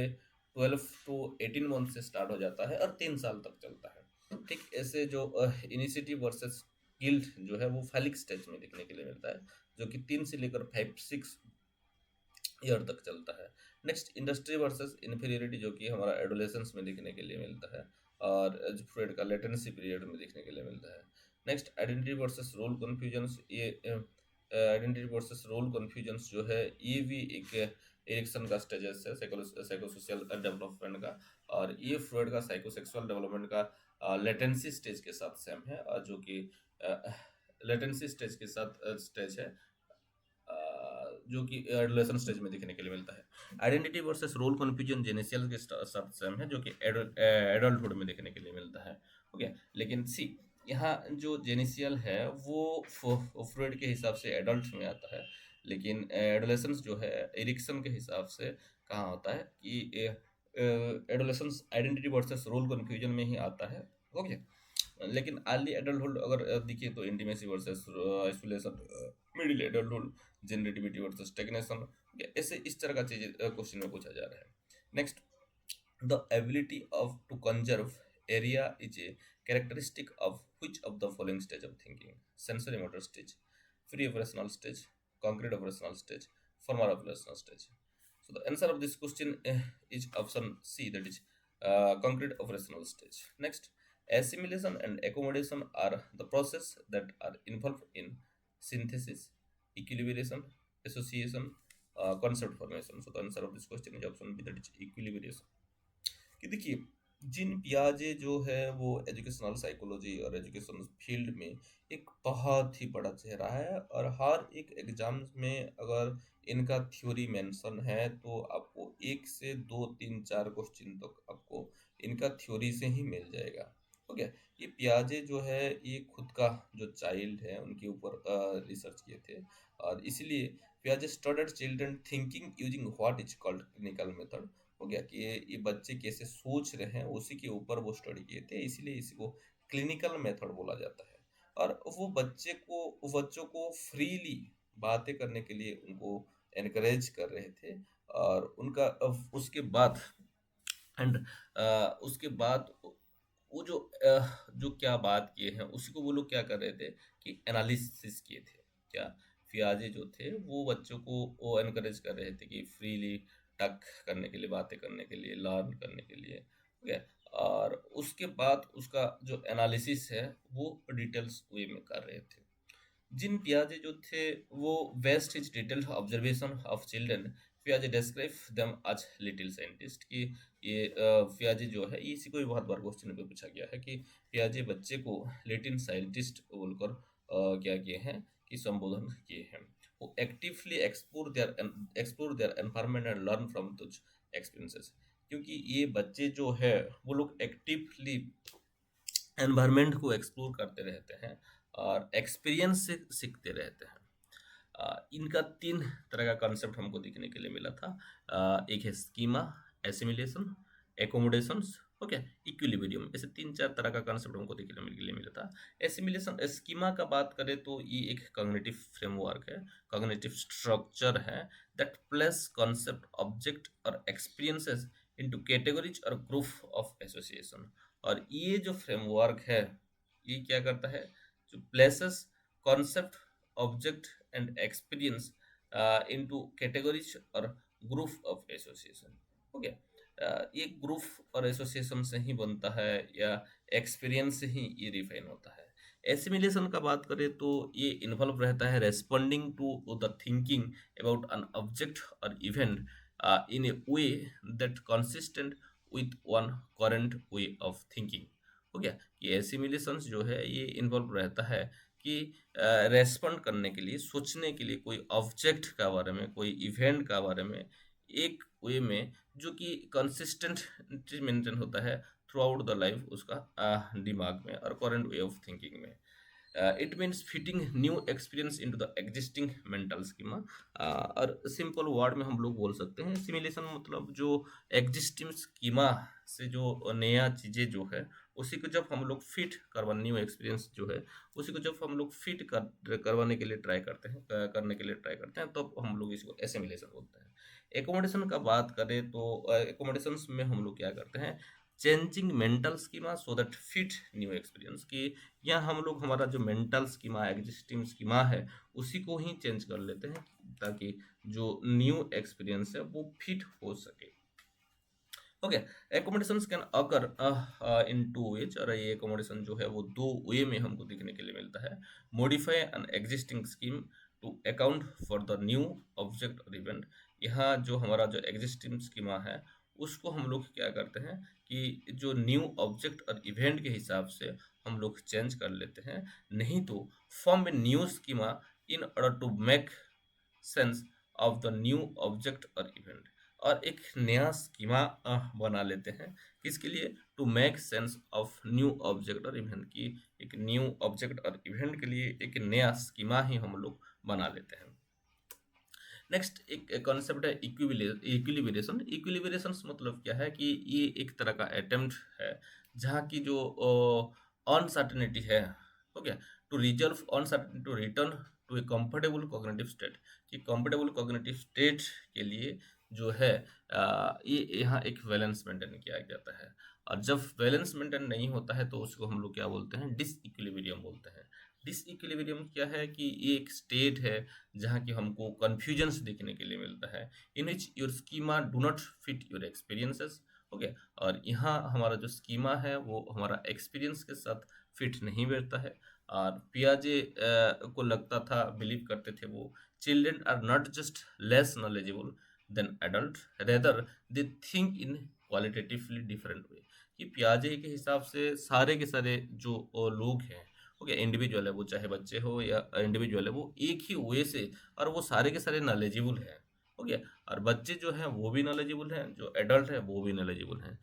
12 to 18 मंथ से स्टार्ट हो जाता है और 3 साल तक चलता है। ठीक ऐसे जो इनिशिएटिव वर्सेस गिल्ट जो है वो फैलिक स्टेज में देखने के लिए मिलता है, जो कि 3 से लेकर 5-6 ईयर तक चलता है। नेक्स्ट इंडस्ट्री वर्सेस इन्फीरियरिटी जो कि हमारा एडोलेसेंस में देखने के लिए मिलता है। और जो फ्रॉइड का लेटेंसी पीरियड में देखने के लिए मिलता है। Next identity versus role confusions, ये आइडेंटिटी वर्सेस रोल कन्फ्यूजन्स जो है ये भी एक एरिक्सन का स्टेजेस है साइकोसोशियल डेवलपमेंट का। और ये फ्रॉइड का साइकोसेक्सुअल डेवलपमेंट का लेटेंसी स्टेज के साथ सेम है। और जो कि लेटेंसी स्टेज के साथ स्टेज है जो कि एडोलेशन स्टेज में देखने के लिए मिलता है। आइडेंटिटी वर्सेस रोल कन्फ्यूजन जेनेसियल के साथ सेम है, जो कि एडल्टहुड में देखने के लिए मिलता है। ओके, लेकिन सी यहाँ जो जेनिशियल है वो फ्रॉइड के हिसाब से एडल्ट में आता है। लेकिन एडोलेशंस जो है एरिक्सन के हिसाब से कहाँ होता है कि एडोलेशंस आइडेंटिटी वर्सेस रोल कन्फ्यूजन में ही आता है। ओके, लेकिन अर्ली एडल्टहुड अगर देखिए तो intimacy versus isolation, middle adulthood generativity versus stagnation, ऐसे इस तरह का चीज क्वेश्चन में पूछा जा रहा है। Next, the ability of to conserve area is a characteristic of which of the following stage of thinking: sensory motor stage, free operational stage, concrete operational stage, formal operational stage. So the answer of this question is option C, that is concrete operational stage. Next, assimilation and accommodation are the process that are involved in synthesis, equilibration, association, concept formation. So the answer of this question is option B, that is equilibration. कि देखिए जिन पियाजे जो है वो educational psychology और education field में एक बहुत ही बड़ा चेहरा है। और हर एक एग्जाम में अगर इनका थ्योरी मेंशन है तो आपको 1 से 2 3 4 क्वेश्चन तक आपको इनका थ्योरी से ही मिल जाएगा। ओके, ये पियाजे जो है ये खुद का जो चाइल्ड है उनके ऊपर रिसर्च किए थे। और इसीलिए पियाजे studied children thinking using what is called clinical method. हो गया कि ये बच्चे कैसे सोच रहे हैं उसी के ऊपर वो स्टडी किए थे, इसीलिए इसको क्लिनिकल मेथड बोला जाता है। और वो बच्चों को फ्रीली बातें करने के लिए उनको एनकरेज कर रहे थे। और उनका उसके बाद एंड उसके बाद वो जो क्या बात किए हैं उसी को वो लोग क्या कर रहे थे कि एनालिसिस किए थे। क्या पियाजे जो थे वो बच्चों को वो एनकरेज कर रहे थे कि फ्रीली टक करने के लिए, बातें करने के लिए, लर्न करने के लिए, ठीक है। और उसके बाद उसका जो एनालिसिस है वो डिटेल्स वे में कर रहे थे। जिन पियाजे जो थे वो based his detailed observation of children, पियाजे describe them as little scientist. कि ये पियाजे जो है, इसी को भी बहुत बार क्वेश्चन पे पूछा गया है कि पियाजे बच्चे को लिटिल साइंटिस्ट बोलकर क्या किए हैं कि संबोधन किए हैं। वो actively explore their environment and learn from those experiences. क्योंकि ये बच्चे जो है वो लोग एक्टिवली एनवायरनमेंट को एक्सप्लोर करते रहते हैं और एक्सपीरियंस से सीखते रहते हैं। इनका तीन तरह का कॉन्सेप्ट हमको देखने के लिए मिला था। एक है schema, assimilation, accommodations, okay, equilibrium. ऐसे तीन चार तरह का कॉन्सेप्ट हमको देखने के लिए मिला था। एसिमिलेशन स्कीमा का बात करें तो ये एक कॉग्निटिव फ्रेमवर्क है, कॉग्निटिव स्ट्रक्चर है दैट प्लेस कॉन्सेप्ट, ऑब्जेक्ट और एक्सपीरियंसेस इनटू कैटेगरीज और ग्रुप ऑफ एसोसिएशन। और ये जो फ्रेमवर्क है ये क्या करता है, जो places concept, object and experience into categories और ग्रुप ऑफ एसोसिएशन। ओके, ये ग्रुप और एसोसिएशन से ही बनता है या एक्सपीरियंस से ही ये रिफाइन होता है। एसिमिलेशन का बात करें तो ये इन्वॉल्व रहता है responding to the thinking about an object और event in a way that consistent with one current way of thinking. हो गया कि एसिमिलेशंस जो है ये इन्वॉल्व रहता है कि रेस्पॉन्ड करने के लिए, सोचने के लिए कोई ऑब्जेक्ट का बारे में, कोई इवेंट का बारे में एक वे में जो कि कंसिस्टेंट मेंटेन होता है थ्रू आउट द लाइफ उसका दिमाग में और करंट वे ऑफ थिंकिंग में। It means fitting new experience into the existing mental schema. और सिंपल वर्ड में हम लोग बोल सकते हैं सिमुलेशन मतलब जो एग्जिस्टिंग स्कीमा से जो नया चीज़ें जो है उसी को जब हम लोग फिट करवा, न्यू एक्सपीरियंस जो है उसी को जब हम लोग फिट करवाने के लिए ट्राई करते हैं, करने के लिए ट्राई करते हैं, तो हम लोग इसको एसिमिलेशन बोलते हैं। एकोमोडेशन का बात करें तो एकोमोडेशन में हम लोग क्या करते हैं, changing mental schema so that fit new experience. की या हम लोग हमारा जो मेंटल स्कीमा, एग्जिस्टिंग स्कीमा है उसी को ही चेंज कर लेते हैं ताकि जो न्यू एक्सपीरियंस है वो फिट हो सके। Okay, accommodations can occur in two ways. और ये एकोमोडेशन जो है वो दो वे में हमको देखने के लिए मिलता है। Modify an existing scheme to account for the new object और इवेंट। यहाँ जो हमारा जो एग्जिस्टिंग स्कीमा है उसको हम लोग क्या करते हैं कि जो न्यू ऑब्जेक्ट और इवेंट के हिसाब से हम लोग चेंज कर लेते हैं, नहीं तो form a new schema in order to make sense of the new object और इवेंट। और एक नया स्कीमा बना लेते हैं किसके लिए, to make sense of new object और इवेंट। की एक न्यू ऑब्जेक्ट और इवेंट के लिए एक नया स्कीमा ही हम लोग बना लेते हैं। नेक्स्ट एक कॉन्सेप्ट है इक्विलिब्रेशन। इक्विलिब्रेशन मतलब क्या है कि ये एक तरह का अटेम्प्ट है जहाँ की जो अनसर्टेनिटी है, हो गया, to resolve uncertainty to return to a comfortable cognitive state. कि कंफर्टेबल कॉग्निटिव स्टेट के लिए जो है ये यहाँ एक बैलेंस मेंटेन किया जाता है। और जब बैलेंस मेंटेन नहीं होता है तो उसको हम लोग क्या बोलते हैं, डिसइक्विलिब्रियम बोलते हैं। डिसइक्विलिब्रियम क्या है कि ये एक स्टेट है जहाँ की हमको कन्फ्यूजन्स देखने के लिए मिलता है, in which your schema do not fit your experiences. Okay, और यहाँ हमारा जो स्कीमा है वो हमारा एक्सपीरियंस के साथ फिट नहीं बैठता है। और पियाजे को लगता था, बिलीव करते थे वो, children are not just less knowledgeable than adult, rather they think in qualitatively different way. कि पियाजे के हिसाब से सारे के सारे जो लोग हैं, ओके, इंडिविजुअल है वो, चाहे बच्चे हो या इंडिविजुअल है वो, एक ही वे से, और वो सारे के सारे नॉलेजेबल हैं। ओके, और बच्चे जो हैं वो भी नॉलेजेबल हैं, जो एडल्ट है वो भी नॉलेजेबल हैं।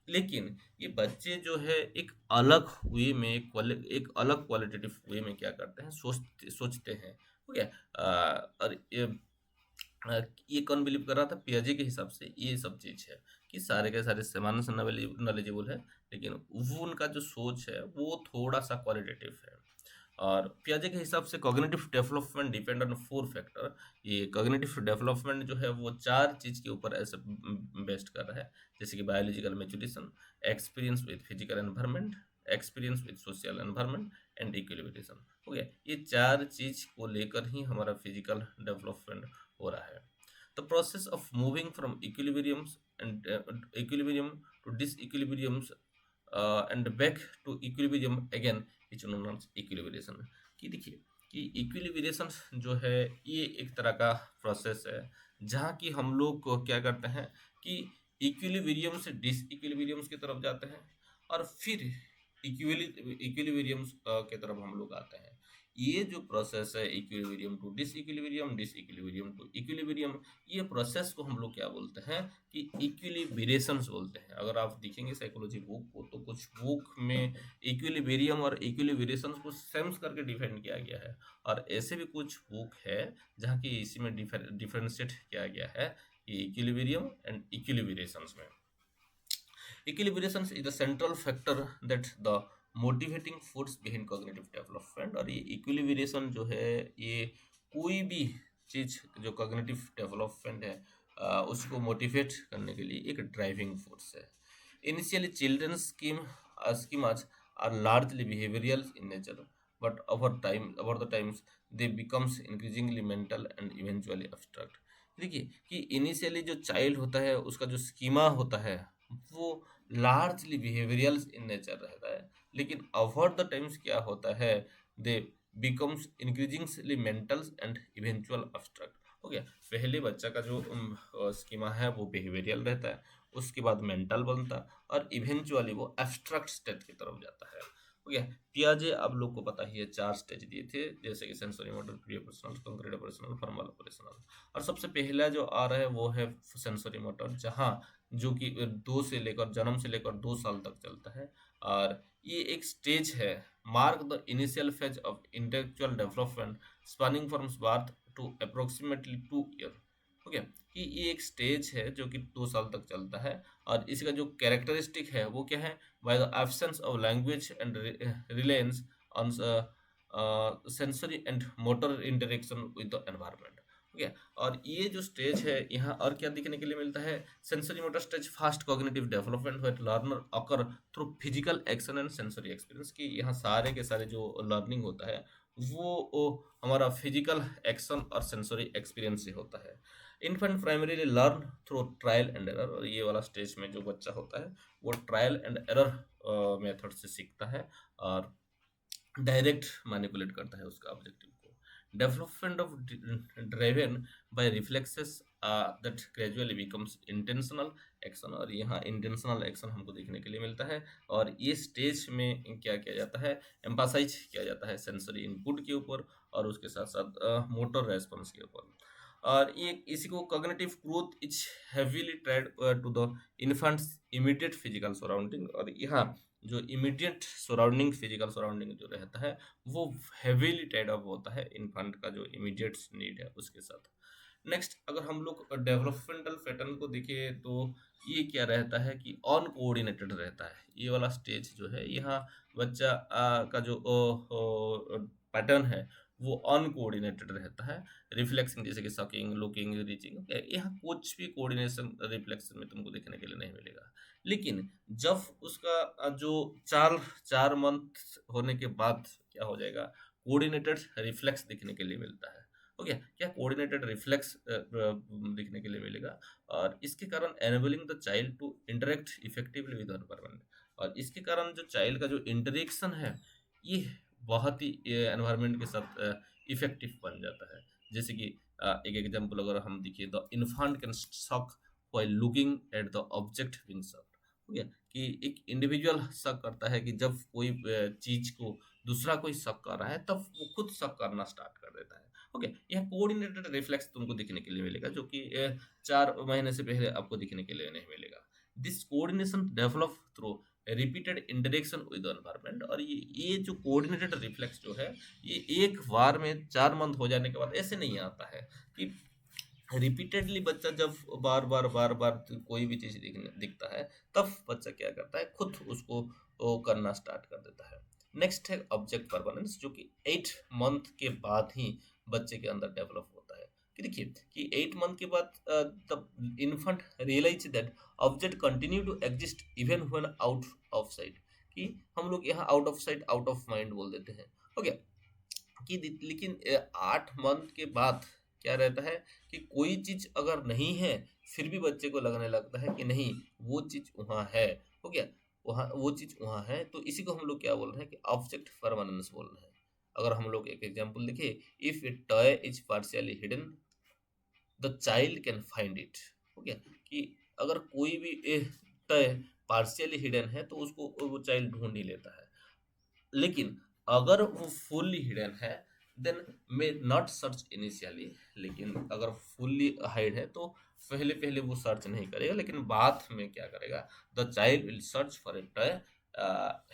लेकिन ये बच्चे जो है एक अलग वे में, एक अलग क्वालिटेटिव वे में क्या करते हैं, सोचते हैं। ओके, और ये कौन बिलीव कर रहा था, पियाजे के हिसाब से ये सब चीज़ है कि सारे के सारे समान से नॉलेजेबल है, लेकिन वो उनका जो सोच है वो थोड़ा सा क्वालिटेटिव है। और पियाजे के हिसाब से cognitive development depend on 4 factor. ये कॉग्निटिव डेवलपमेंट जो है वो 4 चीज के ऊपर ऐसे बेस्ट कर रहा है, जैसे कि biological maturation, experience with physical environment, experience with social environment and equilibrium. हो गया, ये 4 चीज को लेकर ही हमारा फिजिकल डेवलपमेंट हो रहा है। The process of moving from equilibriums and equilibrium to disequilibriums and back to equilibrium again is known as equilibration. कि देखिए कि इक्विलिब्रिएशन जो है ये एक तरह का प्रोसेस है जहाँ की हम लोग को क्या करते हैं कि इक्विलिब्रियम से डिसइक्विलिब्रियम्स की तरफ जाते हैं और फिर इक्विलिब्रियम्स की तरफ हम लोग आते हैं। ये जो प्रोसेस है equilibrium to disequilibrium, disequilibrium to equilibrium, ये प्रोसेस को हम लोग क्या बोलते हैं कि इक्विलिब्रेशंस बोलते हैं। अगर आप देखेंगे साइकोलॉजी बुक को तो कुछ बुक में इक्विलिब्रियम और इक्विलिब्रेशंस को सेम्स करके डिफाइन किया गया है, और ऐसे भी कुछ बुक है जहाँ की इसी में डिफरेंशिएट किया गया है इक्विलिब्रियम एंड इक्विलिब्रेशंस में। Equilibration is the central factor that the motivating force behind cognitive development। और ये इक्विलिब्रेशन जो है ये कोई भी चीज जो कॉग्निटिव डेवलपमेंट है उसको मोटिवेट करने के लिए एक ड्राइविंग फोर्स है। Initially childrens schemas are largely behavioral in nature, but over the times they becomes increasingly mental and eventually abstract। देखिए कि इनिशियली जो चाइल्ड होता है उसका जो स्कीमा होता है वो लार्जली बिहेवियरल इन नेचर रहता है, लेकिन ओवर द टाइम्स क्या होता है, दे becomes increasingly mental and eventual abstract. हो गया, पहले बच्चा का जो स्कीमा है वो बिहेवियरल रहता है, उसके बाद मेंटल बनता है और इवेंचुअली वो एब्स्ट्रैक्ट स्टेट की तरफ जाता है। हो गया, पियाजे आप लोग को पता ही है 4 स्टेज दिए थे, जैसे कि sensory motor, pre operational, concrete operational, formal operational. और सबसे पहला जो आ रहा है वो है सेंसरी मोटर, जहाँ जो कि 2 से लेकर 2 साल तक चलता है। और ये एक स्टेज है, mark the initial phase of intellectual development spanning from birth to approximately 2 year. हो गया कि ये एक स्टेज है जो कि 2 साल तक चलता है, और इसका जो कैरेक्टरिस्टिक है वो क्या है, by the absence of language and reliance on sensory and motor interaction with the environment. ठीक है, और ये जो स्टेज है यहाँ और क्या देखने के लिए मिलता है, sensory motor stage fast cognitive development when learner occur through physical action and sensory experience. कि यहाँ सारे के सारे जो लर्निंग होता है वो हमारा फिजिकल एक्शन और सेंसरी एक्सपीरियंस से होता है। Infant primarily learn through trial and error. और ये वाला स्टेज में जो बच्चा होता है वो ट्रायल एंड एरर मेथड से सीखता है और डायरेक्ट मैनिपुलेट करता है उसका ऑब्जेक्टिव को। Development of driven by reflexes that gradually becomes intentional action. और यहाँ इंटेंशनल एक्शन हमको देखने के लिए मिलता है, और ये स्टेज में क्या किया जाता है, एम्फासाइज किया जाता है सेंसरी इनपुट के ऊपर और उसके साथ साथ मोटर रेस्पॉन्स के ऊपर। और ये इसी को cognitive growth is heavily tied to the infant's immediate physical surrounding. और यहाँ जो इमीडिएट सराउंडिंग, फिजिकल सराउंडिंग जो रहता है वो हेवीली टाइड अप होता है इन्फेंट का जो इमीडिएट नीड है उसके साथ। नेक्स्ट, अगर हम लोग डेवलपमेंटल पैटर्न को देखें तो ये क्या रहता है कि अनकोऑर्डिनेटेड रहता है। ये वाला स्टेज जो है यहाँ बच्चा का जो पैटर्न है वो अनकोऑर्डिनेटेड रहता है। रिफ्लेक्सिंग जैसे कि सकिंग, लुकिंग, रीचिंग, यहाँ कुछ भी कोऑर्डिनेशन रिफ्लेक्शन में तुमको देखने के लिए नहीं मिलेगा। लेकिन जब उसका जो 4 मंथ होने के बाद क्या हो जाएगा, कोऑर्डिनेटेड रिफ्लेक्स दिखने के लिए मिलता है। हो गया, क्या कोऑर्डिनेटेड रिफ्लेक्स दिखने के लिए मिलेगा, और इसके कारण enabling the child to interact effectively with environment. और इसके कारण जो चाइल्ड का जो इंटरेक्शन है ये बहुत ही एनवायरनमेंट के साथ इफेक्टिव बन जाता है। जैसे कि एक एग्जांपल अगर हम देखिए, the infant can suck while looking at the object being sucked. हो गया कि एक इंडिविजुअल शक करता है कि जब कोई चीज को दूसरा कोई शक कर रहा है तब वो खुद शक करना स्टार्ट कर देता है। ओके, यह कोऑर्डिनेटेड रिफ्लेक्स तुमको दिखने के लिए मिलेगा, जो कि 4 महीने से पहले आपको दिखने के लिए नहीं मिलेगा। This coordination develop through repeated interaction with environment. और ये जो कोऑर्डिनेटेड रिफ्लेक्स जो है ये एक बार में 4 मंथ हो जाने के बाद ऐसे नहीं आता है कि रिपीटेडली बच्चा जब बार बार कोई भी चीज दिखता है तब बच्चा क्या करता है, खुद उसको वो करना स्टार्ट कर देता है। नेक्स्ट है ऑब्जेक्ट परमानेंस, जो कि 8 मंथ के बाद ही बच्चे के अंदर डेवलप होता है। कि देखिए कि 8 मंथ के बाद the infant realise that object continue to exist even when out of sight. कि हम लोग यहाँ out of sight out of mind बोल देते हैं। ओके। लेकिन 8 मंथ के बाद क्या रहता है कि कोई चीज अगर नहीं है फिर भी बच्चे को लगने लगता है कि नहीं, वो चीज वहाँ है। हो गया, वहाँ वो चीज वहाँ है, तो इसी को हम लोग क्या बोल रहे हैं कि ऑब्जेक्ट परमानेंस बोल रहे हैं। अगर हम लोग एक एग्जांपल देखें, if A toy is partially hidden the child can find it. हो गया कि अगर कोई भी टॉय पार्शियली हिडन है तो उसको वो चाइल्ड ढूंढ ही लेता है। लेकिन अगर वो फुल्ली हिडन है then may not search initially. लेकिन अगर फुल्ली हाइड है तो पहले पहले वो सर्च नहीं करेगा, लेकिन बाद में क्या करेगा, the child will search for a toy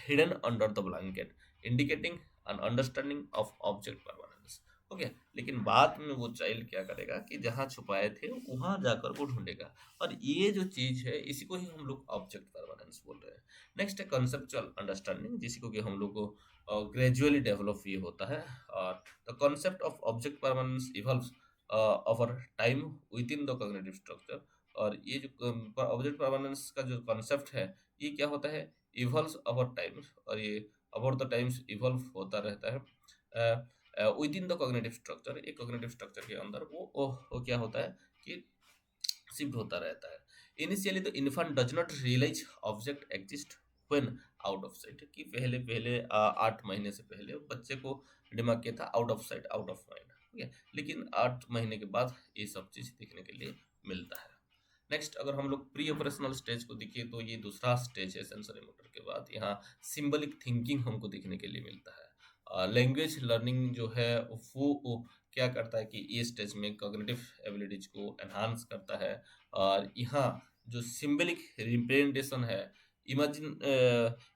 hidden under the blanket indicating an understanding of object permanence. Okay. लेकिन बाद में वो चाइल्ड क्या करेगा कि जहाँ छुपाए थे वहां जाकर वो ढूंढेगा। और ये जो चीज है इसी को ही हम लोग ऑब्जेक्ट परमानेंस बोल रहे हैं। नेक्स्ट है कंसेप्चुअल अंडरस्टैंडिंग, जिसी को कि हम लोग को ग्रेजुअली डेवलप ये होता है। और the concept of object permanence evolves over time with in the cognitive structure. और ये जो ऑब्जेक्ट परमानेंस का जो कॉन्सेप्ट है ये क्या होता है, इवॉल्व्स ओवर टाइम। और ये ओवर द टाइम्स इवॉल्व होता रहता है with in the cognitive structure. एक कॉग्निटिव स्ट्रक्चर के अंदर वो क्या होता है कि शिफ्ट होता रहता है। Initially the infant does not realise object exist when out of sight. कि पहले पहले 8 महीने से पहले बच्चे को दिमाग क्या था, out of sight out of mind. ठीक है, लेकिन 8 महीने के बाद ये सब चीज देखने के लिए मिलता है। नेक्स्ट अगर हम लोग प्री ऑपरेशनल स्टेज को देखिए तो ये दूसरा स्टेज है सेंसरी मोटर के बाद। यहाँ सिंबलिक थिंकिंग हमको देखने के लिए मिलता है। लैंग्वेज लर्निंग जो है वो क्या करता है कि ये स्टेज में कॉग्निटिव एबिलिटीज को एनहांस करता है। और यहाँ जो सिंबलिक रिप्रेजेंटेशन है, इमेजिन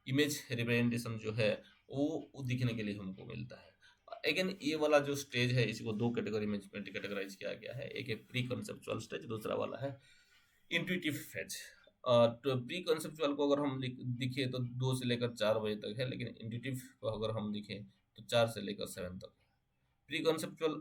इमेज रिप्रेजेंटेशन जो है वो दिखने के लिए हमको मिलता है। अगेन ये वाला जो स्टेज है इसको दो कैटेगरी में कैटेगराइज किया गया है। एक है प्री कंसेप्चुअल स्टेज, दूसरा वाला है इंट्यूटिव फेज। तो प्री कंसेप्चुअल को अगर हम दिखे तो 2 से लेकर 4 बजे तक है, लेकिन इंट्यूटिव को अगर हम दिखें तो 4 से लेकर 7 तक। Pre conceptual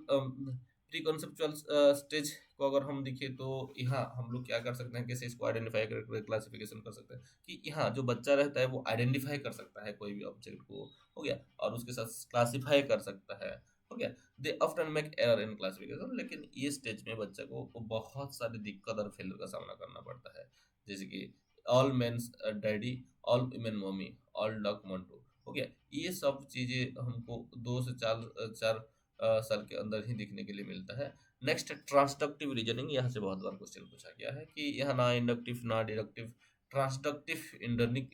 pre conceptual stage को अगर हम देखें तो यहाँ हम लोग क्या कर सकते हैं, कैसे इसको आइडेंटिफाई कर क्लासिफिकेशन कर सकते हैं कि यहाँ जो बच्चा रहता है वो आइडेंटिफाई कर सकता है कोई भी ऑब्जेक्ट को। हो गया, और उसके साथ क्लासिफाई कर सकता है। हो गया, they often make error in classification. लेकिन ये स्टेज में बच्चे को बहुत सारी दिक्कत और फेलियर का सामना करना पड़ता है, जैसे कि all mens daddy, all women mummy, all dog Mantu. हो गया, ये सब चीजें हमको 2 से 4 साल के अंदर ही दिखने के लिए मिलता है। नेक्स्ट ट्रांसडक्टिव रीजनिंग, यहाँ से बहुत बार क्वेश्चन पूछा गया है कि यहाँ ना इंडक्टिव ना डिडक्टिव, ट्रांसडक्टिव इंडर्निक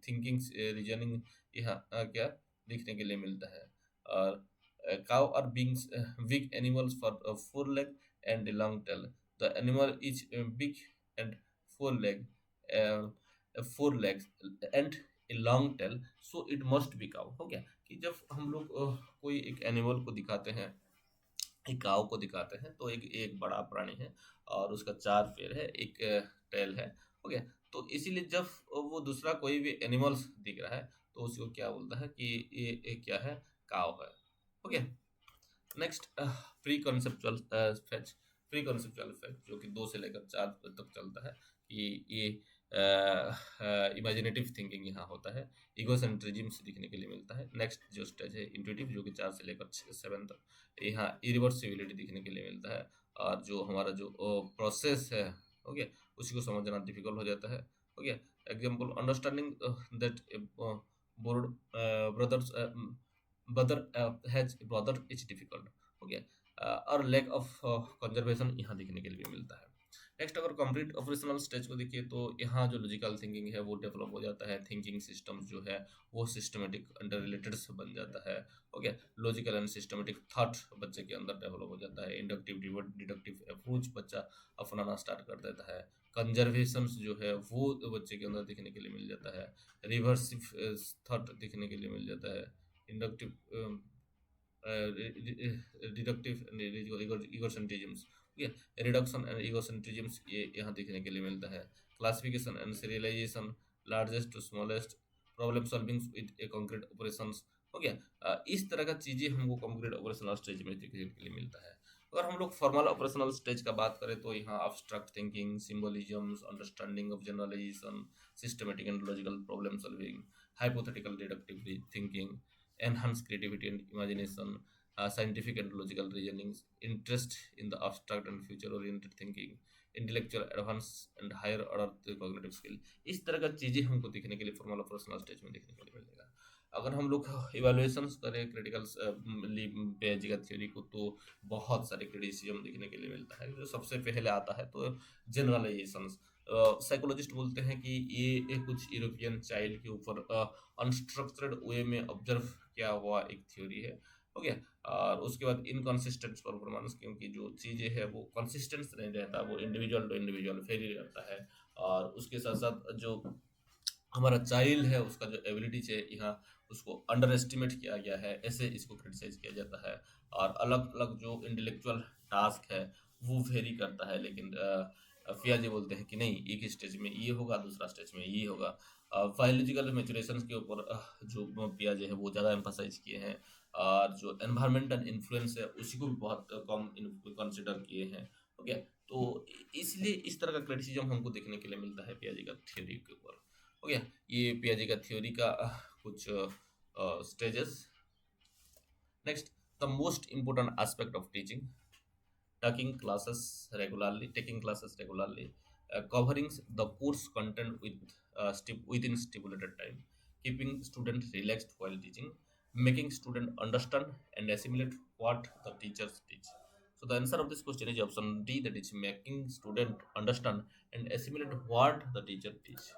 थिंकिंग रीजनिंग यहाँ क्या दिखने के लिए मिलता है। और cow are beings big animals for a four leg and a long tail. The animal is big and four leg, four legs and a long tail, so it must be cow। हो गया कि जब हम लोग कोई एक animal को दिखाते हैं, एक काव को दिखाते हैं, तो एक एक बड़ा प्राणी है और उसका 4 पैर है, एक टेल है। हो गया, तो इसीलिए जब वो दूसरा कोई भी एनिमल्स दिख रहा है तो उसको क्या बोलता है कि ये क्या है, काव है। हो गया। Next pre conceptual phase. Pre conceptual phase जो कि 2 से लेकर 4 तक चलता है कि ये इमेजिनेटिव थिंकिंग यहाँ होता है। इगोसेंट्रिज्म दिखने के लिए मिलता है। नेक्स्ट जो स्टेज है इंट्यूटिव, जो कि 4 से लेकर 7 तक, यहाँ इरिवर्सिबिलिटी दिखने के लिए मिलता है। और जो हमारा जो प्रोसेस है, हो गया, उसी को समझना डिफिकल्ट हो जाता है। हो गया, example understanding that board brothers brother has brother is difficult। हो गया, और लैक ऑफ कंजर्वेशन यहाँ दिखने के लिए मिलता है। नेक्स्ट अगर कंप्लीट ऑपरेशनल स्टेज को देखिए तो यहाँ जो लॉजिकल थिंकिंग है वो डेवलप हो जाता है। थिंकिंग सिस्टम जो है वो सिस्टमेटिक अंडर रिलेटेड से बन जाता है। हो गया, लॉजिकल एंड सिस्टमेटिक थॉट बच्चे के अंदर डेवलप हो जाता है। इंडक्टिव डिडक्टिव अप्रोच बच्चा अपनाना स्टार्ट कर देता है। कंजर्वेशन जो है वो बच्चे के अंदर दिखने के लिए मिल जाता है। रिवर्सिव थॉट दिखने के लिए मिल जाता है। इंडक्टिव डिडक्टिव इगोसेंट्रिज्म्स, ठीक है, रिडक्शन एंड इगोसेंट्रिज्म्स ये यहाँ देखने के लिए मिलता है। Classification and serialisation, largest to smallest, problem solving with a concrete operations, हो गया। इस तरह का चीज़ें हमको कंक्रीट ऑपरेशनल स्टेज में देखने के लिए मिलता है। अगर हम लोग फॉर्मल ऑपरेशनल स्टेज का बात करें तो यहाँ abstract thinking, symbolisms, understanding of generalization, systematic and logical problem solving, hypothetical deductive thinking, enhance creativity and imagination, scientific and logical reasoning, interest in the abstract and future oriented thinking, intellectual advance and higher order cognitive skill। इस तरह का चीजें हमको देखने के लिए formal operational stage में देखने के लिए मिलेगा। अगर हम लोग इवेल्युएशंस करें क्रिटिकल पेज का थ्योरी को, तो बहुत सारे क्रिटिसिज्म देखने के लिए मिलता है। जो सबसे पहले आता है तो जनरलाइजेशंस। साइकोलॉजिस्ट बोलते हैं कि ये कुछ यूरोपियन चाइल्ड के ऊपर अनस्ट्रक्चर्ड वे में ऑब्जर्व किया हुआ एक थ्योरी है। हो गया। और उसके बाद इनकंसिस्टेंट परफॉर्मेंस, क्योंकि जो चीज़ें है वो कंसिस्टेंस नहीं रहता, वो इंडिविजुअल टू इंडिविजुअल वेरी रहता है। और उसके साथ साथ जो हमारा चाइल्ड है उसका जो एबिलिटीज है यहाँ उसको अंडर एस्टिमेट किया गया है, ऐसे इसको क्रिटिसाइज किया जाता है। और अलग अलग जो इंटेलेक्चुअल टास्क है वो वेरी करता है, लेकिन पियाजे बोलते हैं कि नहीं, एक स्टेज में ये होगा, दूसरा स्टेज में ये होगा। बायोलॉजिकल मेचुरेशन के ऊपर जो पियाजे है वो ज़्यादा एम्फासाइज किए हैं। और जो एनवायरमेंटल इन्फ्लुएंस है उसी को भी बहुत कम कंसिडर किए हैं। ओके। तो इसलिए इस तरह का क्रिटिसिज्म हमको देखने के लिए मिलता है पियाजे का थ्योरी के ऊपर। हो गया। ये पियाजे का थ्योरी का कुछ stages. Next, the most important aspect of teaching, taking classes regularly, covering the course content within stipulated time, keeping students relaxed while teaching, making student understand and assimilate what the teachers teach. So the answer of this question is option D, that is making student understand and assimilate what the teacher teach.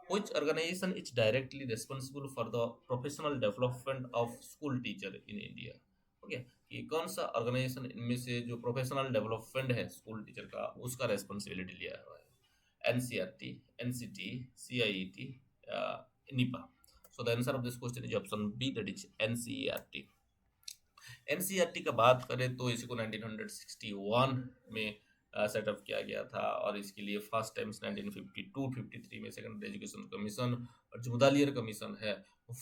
Which organization is directly responsible for the professional development of school teacher in India? Okay. कि कौन सा organisation इनमें से जो professional development है school teacher का उसका responsibility लिया हुआ है? NCERT, NCT, CIET, NIPA. So the answer of this question is option B, that is NCERT. NCERT का बात करें तो इसको 1961 में सेटअप किया गया था, और इसके लिए फर्स्ट टाइम 1952-53 में सेकेंडरी एजुकेशन कमीशन और जो मुदालियर कमीशन है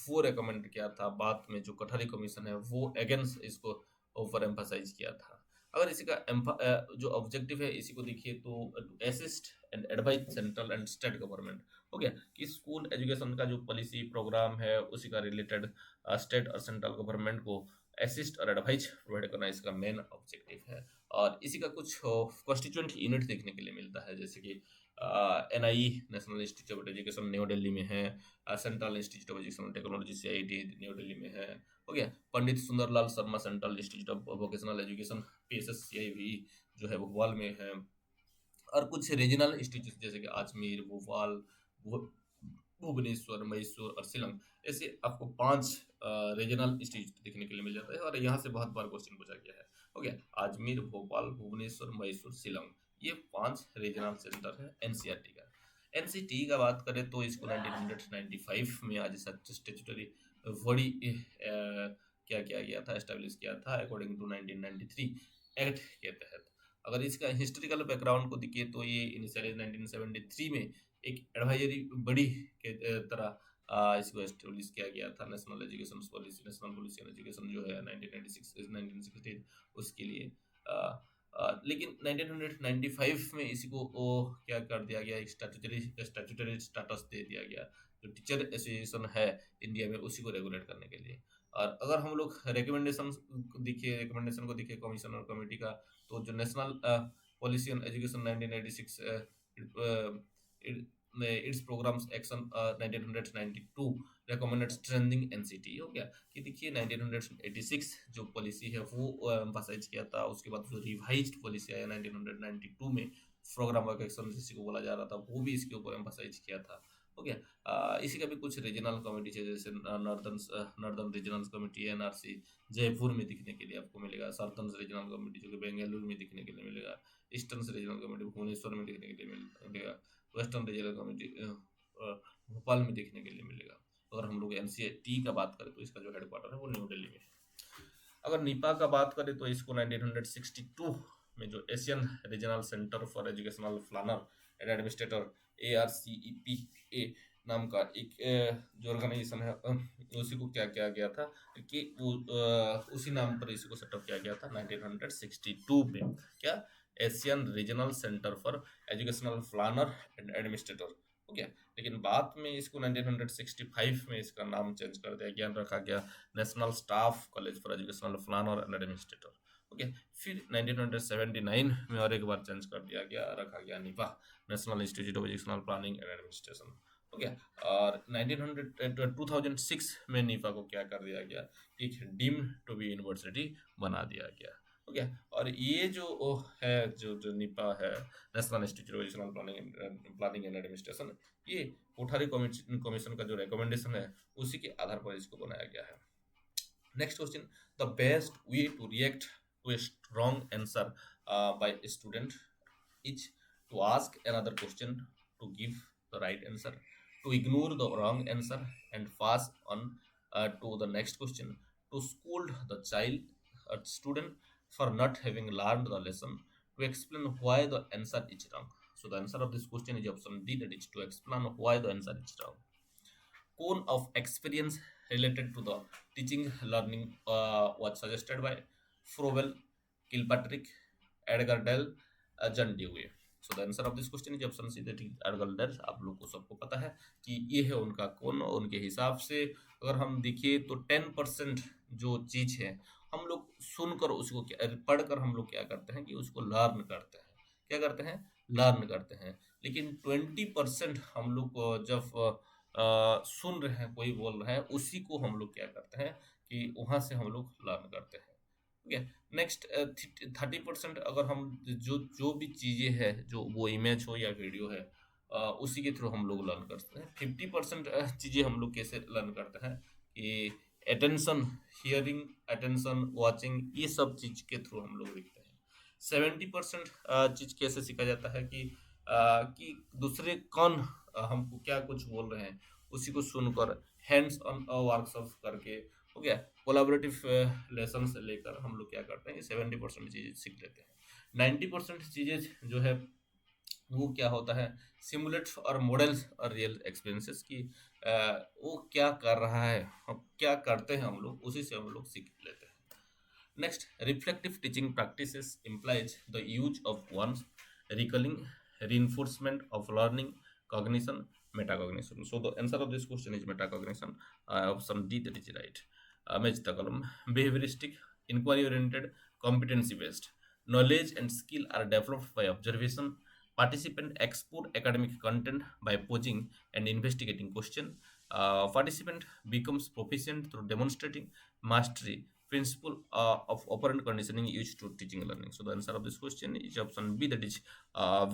वो रेकमेंड किया था। बाद में जो कठारी कमीशन है वो अगेंस्ट इसको ओवर एम्फासाइज किया था। अगर इसी का जो ऑब्जेक्टिव है इसी को देखिए तो assist and advise central and state government. हो गया कि स्कूल एजुकेशन का जो पॉलिसी प्रोग्राम है उसी का रिलेटेड स्टेट और सेंट्रल गवर्नमेंट को असिस्ट और एडवाइज प्रोवाइड करना इसका मेन ऑब्जेक्टिव है। और इसी का कुछ कॉन्स्टिट्यूएंट यूनिट देखने के लिए मिलता है, जैसे कि NI, National Institute of Education New Delhi में है, Central Institute of Education Technology CIT New Delhi में है। हो गया। Pandit Sundarlal Sharma Central Institute of Vocational Education PSSCIV जो है भोपाल में है। और कुछ रीजनल इंस्टीट्यूट जैसे कि अजमेर, भोपाल, भुवनेश्वर, मैसूर और शिलोंग, ऐसे आपको 5 रीजनल इंस्टीट्यूट देखने के लिए मिल जाता है। और यहाँ से बहुत बार क्वेश्चन पूछा गया है। हो गया। अजमेर, भोपाल, भुवनेश्वर, मैसूर, शिलोंग, ये 5 रीजनल सेंटर है एनसीईआरटी का। एनसीटी का बात करें तो इसको 1995 में आज स्टेचुटरी बॉडी क्या किया गया था, एस्टेब्लिश किया था अकॉर्डिंग टू 1993 एक्ट के तहत। अगर इसका हिस्टोरिकल बैकग्राउंड को देखिए तो ये इनिशियली 1973 में एक एडवाइजरी बड़ी के तरह इसको एस्टेब्लिश किया गया था। National education policy, national policy on education जो है 1996 उसके लिए। लेकिन 1995 में इसी को क्या कर दिया गया, एक स्टैट्यूटरी स्टेटस दे दिया गया जो टीचर एसोसिएशन है इंडिया में उसी को रेगुलेट करने के लिए। और अगर हम लोग रिकमेंडेशन को देखिए कमीशन और कमेटी का, तो जो national policy on education 1986 its programmes action 1992 recommended strengthening NCT। हो गया कि देखिए 1986 जो पॉलिसी है वो एम्फसाइज किया था। उसके बाद जो रिवाइज्ड पॉलिसी आया 1992 में, प्रोग्राम वर्क एक्शन जिसी को बोला जा रहा था, वो भी इसके ऊपर एम्फसाइज किया था। हो गया। इसी का भी कुछ रीजनल कमेटी है, जैसे northern regional committee NRC Jaipur में दिखने के लिए आपको मिलेगा, साउथर्न रीजनल कमेटी जो कि बेंगलुरु में दिखने के लिए मिलेगा, ईस्टर्न रीजनल कमेटी भुवनेश्वर में दिखने के लिए मिलेगा, वेस्टर्न रीजनल कमेटी भोपाल में देखने के लिए मिलेगा। अगर हम लोग एनसीटी का बात करें तो इसका जो हेडक्वार्टर है वो न्यू दिल्ली में है। अगर निपा का बात करें तो इसको 1962 में जो Asian regional centre for educational planner and administrator ARCEPA नाम का एक जो ऑर्गेनाइजेशन है, उसी को क्या किया गया था कि वो उसी नाम पर इसी को सेटअप किया गया था 1962 में। क्या? Asian regional centre for educational planner and administrator. हो गया। लेकिन बाद में इसको 1965 में इसका नाम चेंज कर दिया गया, रखा गया national staff college for educational planner and administrator. Okay. फिर 1979 में और एक बार चेंज कर दिया गया, रखा गया Nipah, national Institute of educational planning and administration. हो गया। और 2006 में निपा को क्या कर दिया गया, एक डीम्ड टू बी यूनिवर्सिटी बना दिया गया। हो गया। और ये जो है, जो निपा है, national Institute of educational planning and administration, ये कोठारी कमीशन का जो रिकमेंडेशन है उसी के आधार पर इसको बनाया गया है। Next question, the best way to react to a wrong answer by a student is to ask another question, to give the right answer, to ignore the wrong answer and pass on to the next question, to scold the child student for not having learned the lesson, to explain why the answer is wrong. So the answer of this question is option D, that is to explain why the answer is wrong. Cone of experience related to the teaching learning was suggested by Frovel, Kilpatrick, Edgar Dell, John Dewey. So the answer of this question is option C, that is Edgar Dell. आप लोग को सबको पता है कि ये है उनका कौन, और उनके हिसाब से अगर हम देखिए तो 10% जो चीज है हम लोग सुनकर उसको पढ़कर हम लोग क्या करते हैं कि उसको लर्न करते हैं। क्या करते हैं? लर्न करते हैं। लेकिन 20% हम लोग जब सुन रहे हैं, कोई बोल रहा है, उसी को हम लोग क्या करते हैं कि वहां से हम लोग लर्न करते हैं। ठीक है। नेक्स्ट 30% अगर हम जो जो भी चीजें हैं, जो वो इमेज हो या वीडियो है, उसी के थ्रू हम लोग लर्न करते हैं। 50% चीजें हम लोग कैसे लर्न करते हैं कि अटेंशन, हियरिंग, अटेंशन, वाचिंग, ये सब चीज के थ्रू हम लोग देखते हैं। 70% चीज कैसे सीखा जाता है कि दूसरे कौन हमको क्या कुछ बोल रहे हैं, उसी को सुनकर, हैंड्स ऑन वर्कशॉप करके, हो गया, कोलाबोरेटिव लेसन से लेकर हम लोग क्या करते हैं कि 70% चीजें सीख लेते हैं। 90% चीजें जो है वो क्या होता है, सिमुलेट्स और मॉडल्स और रियल एक्सपीरियंसेस की वो क्या कर रहा है, हम क्या करते हैं, हम लोग उसी से हम लोग सीख लेते हैं। Next, reflective teaching practices implies the use of one's recalling, reinforcement of learning, cognition, metacognition. So the answer of this question is metacognition. Option D, that is right. Match the column. Behavioristic, inquiry-oriented, competency-based. Knowledge and skill are developed by observation. Participant explore academic content by posing and investigating question. Participant becomes proficient through demonstrating mastery principle of operant conditioning used to teaching learning. So the answer of this question is option B, that is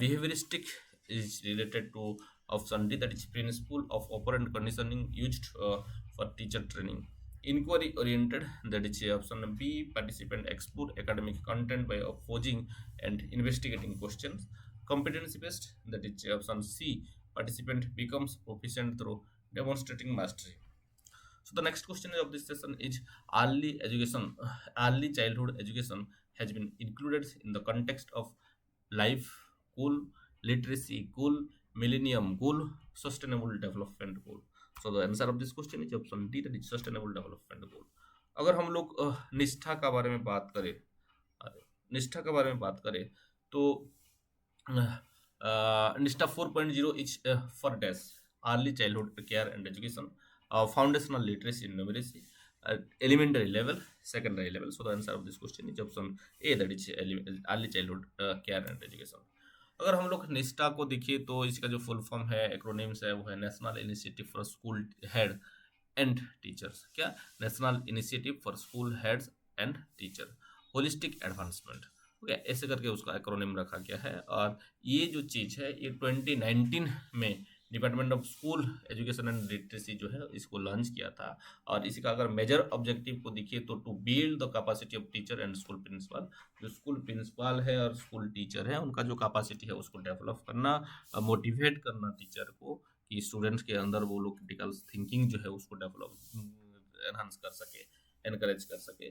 behavioristic is related to option D, that is principle of operant conditioning used for teacher training. Inquiry oriented, that is option B, participant explore academic content by posing and investigating questions. Competency based, that is option C, participant becomes proficient through demonstrating mastery. So the next question of this session is early education, early childhood education has been included in the context of life goal, literacy goal, millennium goal, sustainable development goal. So the answer of this question is option D, that is sustainable development goal. अगर हम लोग निष्ठा का बारे में बात करें, निष्ठा के बारे में बात करें तो निष्ठा 4.0 is for dash early childhood care and education, foundational literacy and numeracy, elementary level, secondary level. So the answer of this question is option A, that is early childhood care and education. अगर हम लोग निष्ठा को देखिए तो इसका जो full form है, एक्रोनिम्स है, वो है National Initiative for School Head and Teachers. क्या? National Initiative for School Heads and Teacher, Holistic Advancement. Okay, ऐसे करके उसका एक्रोनिम रखा गया है। और ये जो चीज़ है ये 2019 में department of school education and literacy जो है इसको लॉन्च किया था। और इसी का अगर मेजर ऑब्जेक्टिव को देखिए तो to build the capacity of teacher and school principal, जो स्कूल प्रिंसिपल है और स्कूल टीचर है उनका जो कैपेसिटी है उसको डेवलप करना, मोटिवेट करना टीचर को कि स्टूडेंट्स के अंदर वो लोग क्रिटिकल थिंकिंग जो है उसको डेवलप एनहांस कर सके, एनकरेज कर सके,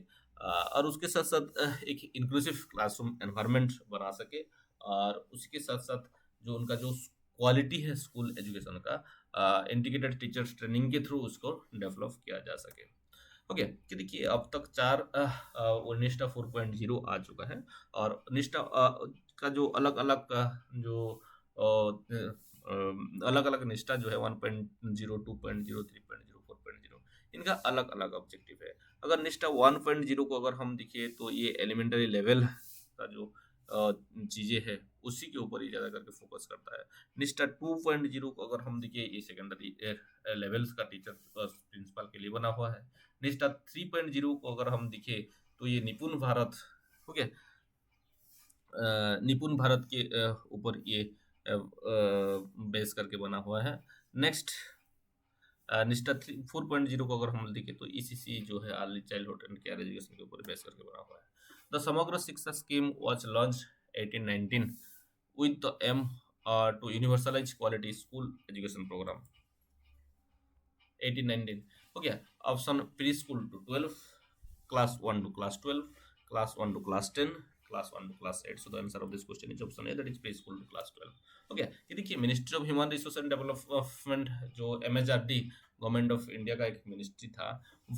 और उसके साथ साथ एक इंक्लूसिव क्लासरूम एनवायरनमेंट बना सके। और उसके साथ साथ जो उनका जो क्वालिटी है स्कूल एजुकेशन का इंटीग्रेटेड टीचर्स ट्रेनिंग के थ्रू उसको डेवलप किया जा सके। ओके, कि देखिए अब तक वो निष्ठा 4.0 आ चुका है, और निष्ठा का जो अलग अलग जो अलग अलग निष्ठा जो है 1.0, 2.0, 3.0, 4.0, इनका अलग अलग ऑब्जेक्टिव है। अगर निष्ठा 1.0 को अगर हम देखिए तो ये एलिमेंट्री लेवल का जो चीजें है उसी के ऊपर ही ज्यादा करके फोकस करता है। निष्ठा 2.0 को अगर हम देखिए ये सेकेंडरी लेवल्स का टीचर प्रिंसिपल के लिए बना हुआ है। निष्ठा 3.0 को अगर हम देखें तो ये निपुण भारत, ओके, निपुण भारत के ऊपर ये बेस करके बना हुआ है। नेक्स्ट निष्ठा 4.0 को अगर हम देखें तो ईसीसी जो है early childhood and care education के ऊपर बेस करके बना हुआ है। द समग्र शिक्षा scheme was launch 1819 with the aim to universalize quality school education program. 1819, okay. Option preschool to 12, class 1 to class 12, class 1 to class 10, class 1 to class 8. So the answer of this question is option A, that is preschool to class 12. Okay, ये देखिए ministry of human resource and development जो MHRD government of India का एक ministry था,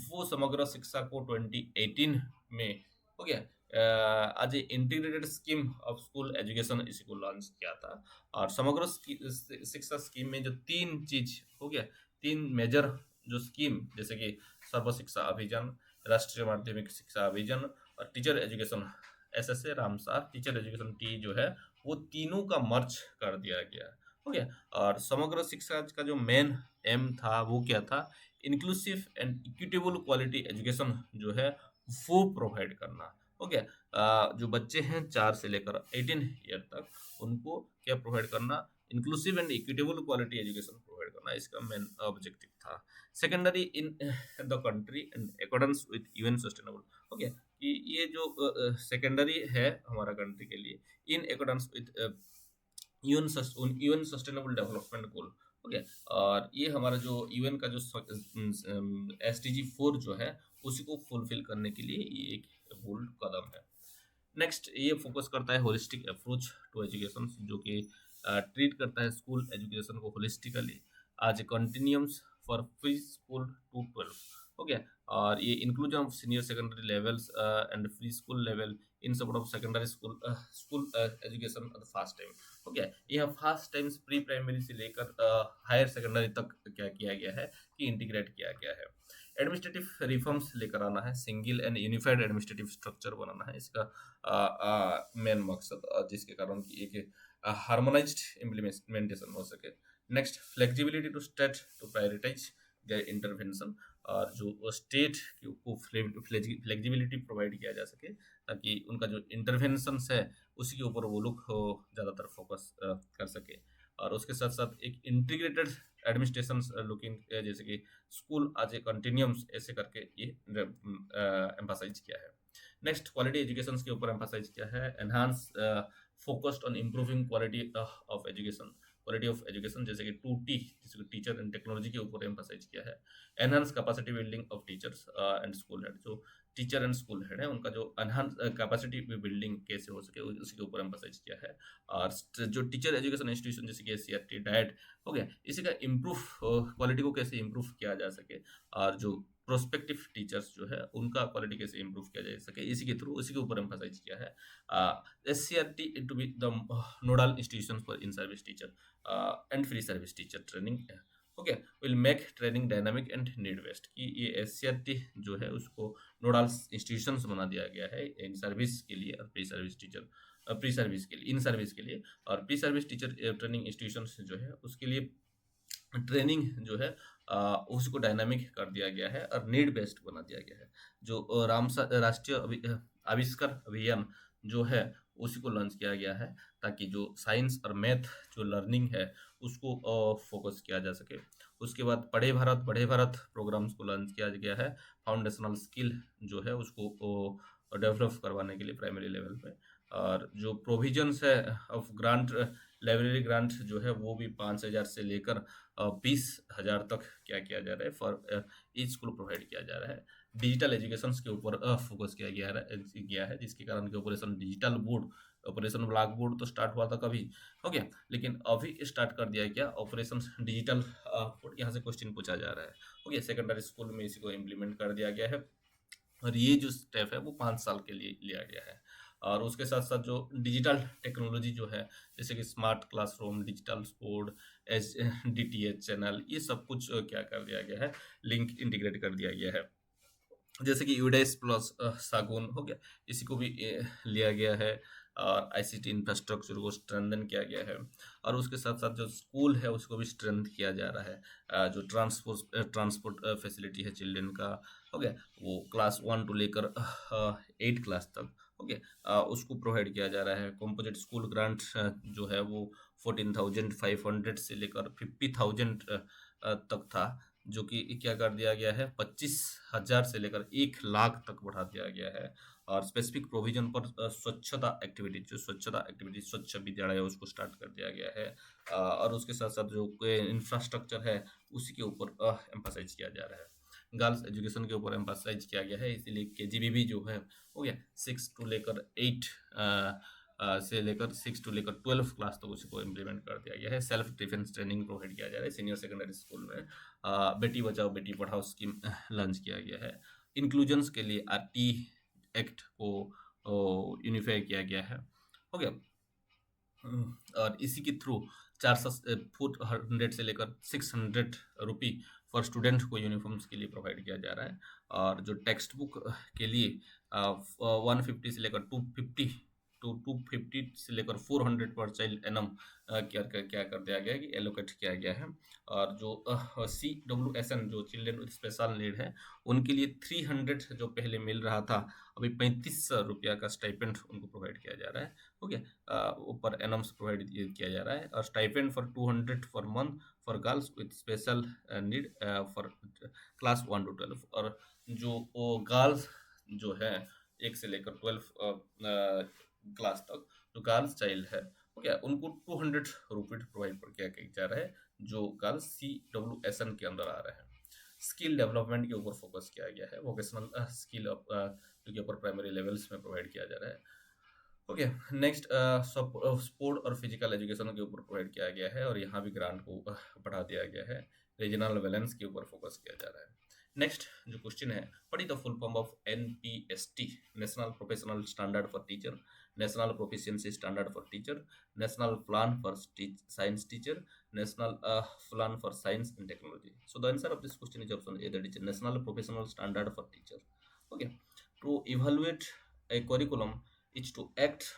वो समग्र शिक्षा को 2018 में, ओके, आज integrated scheme of school education इसी को लॉन्च किया था। और समग्र शिक्षा स्कीम में जो तीन चीज हो गया, तीन मेजर जो स्कीम, जैसे कि सर्व शिक्षा अभियान, राष्ट्रीय माध्यमिक शिक्षा अभियान और teacher education SSA Ramsar teacher education T जो है, वो तीनों का मर्ज कर दिया गया। ओके, और समग्र शिक्षा का जो मेन एम था वो क्या था, inclusive and equitable quality education जो है वो प्रोवाइड करना। ओके, जो बच्चे हैं 4 से लेकर 18 ईयर तक, उनको क्या प्रोवाइड करना, inclusive and equitable quality education provide करना, इसका मेन ऑब्जेक्टिव था। Secondary in the country and accordance with UN sustainable, okay, कि ये जो सेकेंडरी है हमारा कंट्री के लिए in accordance with UN sustainable development goal, okay, और ये हमारा जो यूएन का जो SDG 4 जो है उसी को फुलफिल करने के लिए ये एक बोल्ड कदम है। नेक्स्ट, ये फोकस करता है होलिस्टिक अप्रोच टू एजुकेशन, जो कि ट्रीट करता है स्कूल एजुकेशन को holistically as a continuums for pre school to 12, okay, और ये inclusion of senior secondary levels and pre school level in support of secondary school education at the first time. Okay, यह first time pre primary से लेकर higher secondary तक क्या किया गया है कि इंटीग्रेट किया गया है। एडमिनिस्ट्रेटिव रिफॉर्म्स लेकर आना है, single and unified administrative structure बनाना है इसका मेन मकसद, जिसके कारण कि एक हार्मोनाइज्ड इम्प्लीमेंटेशन हो सके। Next, flexibility to state to prioritise their intervention, और जो स्टेट को फ्लेक्सिबिलिटी प्रोवाइड किया जा सके ताकि उनका जो इंटरवेंशन है उसी के ऊपर वो लोग ज़्यादातर फोकस कर सके। और उसके साथ साथ एक इंटीग्रेटेड एडमिनिस्ट्रेशन लुकिंग, जैसे कि स्कूल आज ए कंटिन्यूम्स ऐसे करके ये एम्फासाइज किया है। नेक्स्ट, क्वालिटी एजुकेशन के ऊपर एम्फासाइज किया है, enhance focused on improving quality of education, quality of education, जैसे कि 2T जिसको टीचर एंड टेक्नोलॉजी के ऊपर एम्फासाइज किया है। Enhance capacity building of teachers and school head, जो टीचर एंड स्कूल हेड है उनका जो एनहांस कैपेसिटी बिल्डिंग कैसे हो सके उसी के ऊपर एम्फासाइज किया है। और जो टीचर एजुकेशन इंस्टीट्यूशन जैसे कि CRT डाइट हो गया, इसी का इम्प्रूव क्वालिटी को कैसे इम्प्रूव किया जा सके, और जो प्रोस्पेक्टिव टीचर्स जो है उनका क्वालिटी कैसे इम्प्रूव किया जा सके इसी के थ्रू उसी के ऊपर एम्फासाइज किया है। SCRT to be the nodal institution for in service teacher and free service teacher training, okay, will make training dynamic and need based, कि ये SCRT जो है उसको नोडल इंस्टीट्यूशंस बना दिया गया है इन सर्विस के लिए और pre service teacher, pre service के लिए, इन सर्विस के लिए, और pre service teacher training institutions जो है उसके लिए ट्रेनिंग जो है उसको डायनामिक कर दिया गया है और नीड बेस्ड बना दिया गया है। जो राष्ट्रीय आविष्कार अभियान जो है उसी को लॉन्च किया गया है ताकि जो साइंस और मैथ जो लर्निंग है उसको फोकस किया जा सके। उसके बाद पढ़े भारत प्रोग्राम्स को लॉन्च किया गया है, फाउंडेशनल स्किल जो है उसको डेवलप करवाने के लिए प्राइमरी लेवल पे। और जो प्रोविजंस है ऑफ ग्रांट, लाइब्रेरी ग्रांट जो है वो भी 5,000 से लेकर 20,000 तक क्या किया जा रहा है फॉर ईच स्कूल प्रोवाइड किया जा रहा है। डिजिटल एजुकेशन के ऊपर फोकस किया गया है, जिसके कारण के operation digital board operation black board तो स्टार्ट हुआ था कभी, हो गया, लेकिन अभी स्टार्ट कर दिया गया ऑपरेशन डिजिटल बोर्ड। यहाँ से क्वेश्चन पूछा जा रहा है, हो गया। सेकेंडरी स्कूल में इसी को इम्प्लीमेंट कर दिया गया है, और ये जो स्टेप है वो 5 साल के लिए लिया गया है। और उसके साथ साथ जो डिजिटल टेक्नोलॉजी जो है, जैसे कि smart classroom, digital board, H DTH channel, ये सब कुछ क्या कर दिया गया है, लिंक इंटीग्रेट कर दिया गया है। जैसे कि यूडेस प्लस सागुन, हो गया, इसी को भी लिया गया है, और ICT इंफ्रास्ट्रक्चर को स्ट्रेंथन किया गया है। और उसके साथ साथ जो स्कूल है उसको भी स्ट्रेंथ किया जा रहा है। जो ट्रांसपोर्ट फैसिलिटी है चिल्ड्रन का, हो गया, वो क्लास 1 टू लेकर 8 क्लास तक, हो गया, उसको प्रोवाइड किया जा रहा है। कॉम्पोजिट स्कूल ग्रांट जो है वो 14,500 से लेकर 50,000 तक था, जो कि क्या कर दिया गया है, 25,000 से लेकर 1 लाख तक बढ़ा दिया गया है। और स्पेसिफिक प्रोविजन पर स्वच्छता एक्टिविटी, जो स्वच्छता एक्टिविटी, स्वच्छ विद्यालय, उसको स्टार्ट कर दिया गया है। और उसके साथ साथ जो इंफ्रास्ट्रक्चर है उसी के ऊपर एम्फासाइज किया जा रहा है। गर्ल्स एजुकेशन के ऊपर एम्फासाइज किया गया है, इसीलिए KGBB जो है, हो गया, 6 टू लेकर 8 से लेकर 6 टू लेकर 12 क्लास तक उसको इम्प्लीमेंट कर दिया गया है। सेल्फ डिफेंस ट्रेनिंग प्रोवाइड किया जा रहा है सीनियर सेकेंडरी स्कूल में। बेटी बचाओ बेटी पढ़ाओ स्कीम लॉन्च किया गया है। इंक्लूजन्स के लिए RT एक्ट को यूनिफाई किया गया है, हो गया। और इसी के थ्रू 400 से लेकर 600 रुपी फॉर स्टूडेंट को यूनिफॉर्म्स के लिए प्रोवाइड किया जा रहा है। और जो टेक्स्ट बुक के लिए 150 से लेकर 250 से लेकर 400 पर चाइल्ड एनम क्या कर दिया गया है कि एलोकेट किया गया है। और जो CWSN जो चिल्ड्रन विद स्पेशल नीड है, उनके लिए 300 जो पहले मिल रहा था, अभी 35 रुपया का स्टाइपेंड उनको प्रोवाइड किया जा रहा है, हो गया, ऊपर एनम्स प्रोवाइड किया जा रहा है। और stipend for 200 for month for girls with special need for class 1 to 12। और जो गर्ल्स जो है 1 से लेकर 12 क्लास तक, जो गर्ल्स चाइल्ड है, हो गया, उनको 200 रुपीज प्रोवाइड किया जा रहा है, जो गर्ल्स CWSN के अंदर आ रहे हैं। स्किल डेवलपमेंट के ऊपर फोकस किया गया है, वोकेशनल स्किल जो कि ऊपर प्राइमरी लेवल्स में प्रोवाइड किया जा रहा है, ओके। नेक्स्ट स्पोर्ट और फिजिकल एजुकेशन के ऊपर प्रोवाइड किया गया है, और यहाँ भी ग्रांट को बढ़ा दिया गया है। रीजनल बैलेंस के ऊपर फोकस किया जा रहा है। नेक्स्ट जो क्वेश्चन है, what is the full form of NPST, national professional standard for teacher, national proficiency standard for teacher, national plan for science teacher, national plan for science and technology. So the answer of this question is option A, that is national professional standard for teacher. Okay, to evaluate a curriculum is to act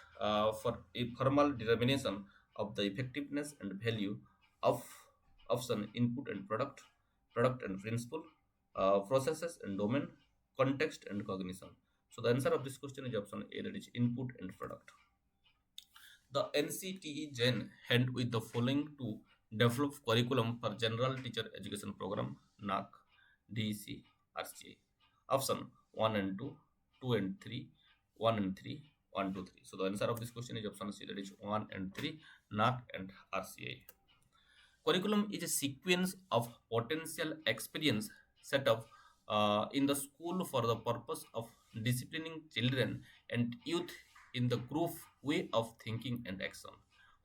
for a formal determination of the effectiveness and value of option input and product and principle, processes and domain, context and cognition. So the answer of this question is option A, that is input and product. The NCTE Jain had with the following to develop curriculum for General Teacher Education Program NAC, DEC, RCA. Option 1 and 2, 2 and 3, 1 and 3, 1, 2, 3. So the answer of this question is option C, that is 1 and 3, NAC and RCA. Curriculum is a sequence of potential experience set up in the school for the purpose of disciplining children and youth in the group way of thinking and action.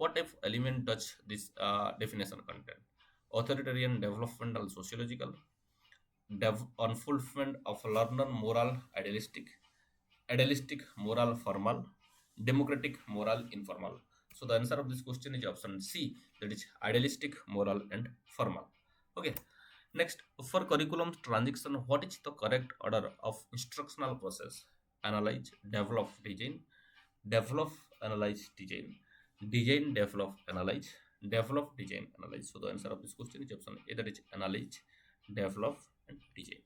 What if element touch this definition content? Authoritarian developmental sociological, unfulfillment of learner moral idealistic moral formal, democratic moral informal. So the answer of this question is option C, that is idealistic moral and formal. Okay. Next, for curriculum transition, what is the correct order of instructional process? Analyze, develop, develop, analyze, develop, analyze, develop, design, analyze. So the answer of this question is option A, that is analyze, develop, and design.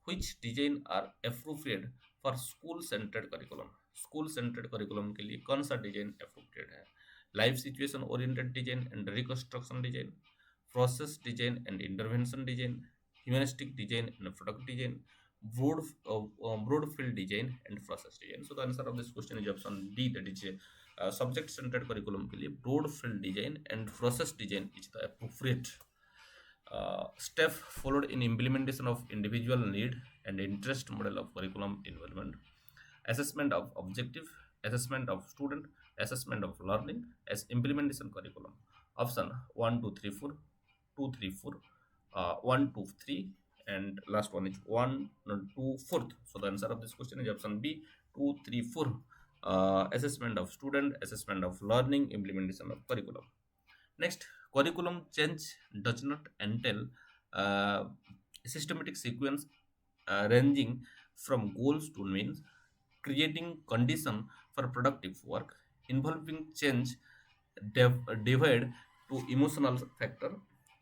Which design are appropriate for school centered curriculum? School centred curriculum के लिए कौन सा design appropriate है? Life situation oriented design and reconstruction design, process design and intervention design, humanistic design and product design, broad field design and process design. So the answer of this question is option D, that is subject centered curriculum के लिए broad field design and process design is the appropriate step followed in implementation of individual need and interest model of curriculum involvement. Assessment of objective, assessment of student, assessment of learning as implementation curriculum. Option 1, 2, 3, 4, 2, 3, 4, 1, 2, 3, and last one is 1, no, 2, 4th. So the answer of this question is option B, 2, 3, 4. Assessment of student, assessment of learning, implementation of curriculum. Next, curriculum change does not entail uh, systematic sequence ranging from goals to means, creating condition for productive work, involving change divide to emotional factor,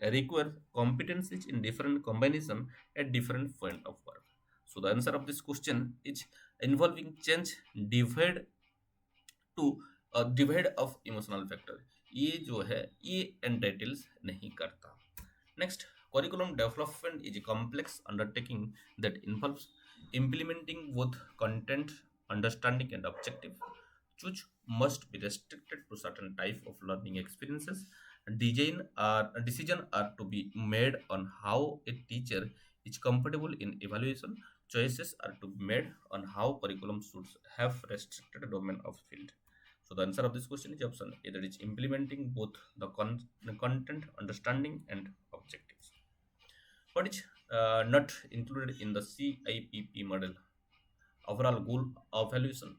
require competencies in different combination at different point of work. So the answer of this question is involving change divide to divide of emotional factor, ये जो है ये entitles नहीं करता. Next, curriculum development is a complex undertaking that involves implementing both content, understanding, and objective. Choose must be restricted to certain type of learning experiences. Decision are to be made on how a teacher is comfortable in evaluation. Choices are to be made on how curriculum should have restricted domain of field. So the answer of this question is option A, that is implementing both the content, understanding, and objectives. What is not included in the CIPP model? Overall goal evaluation,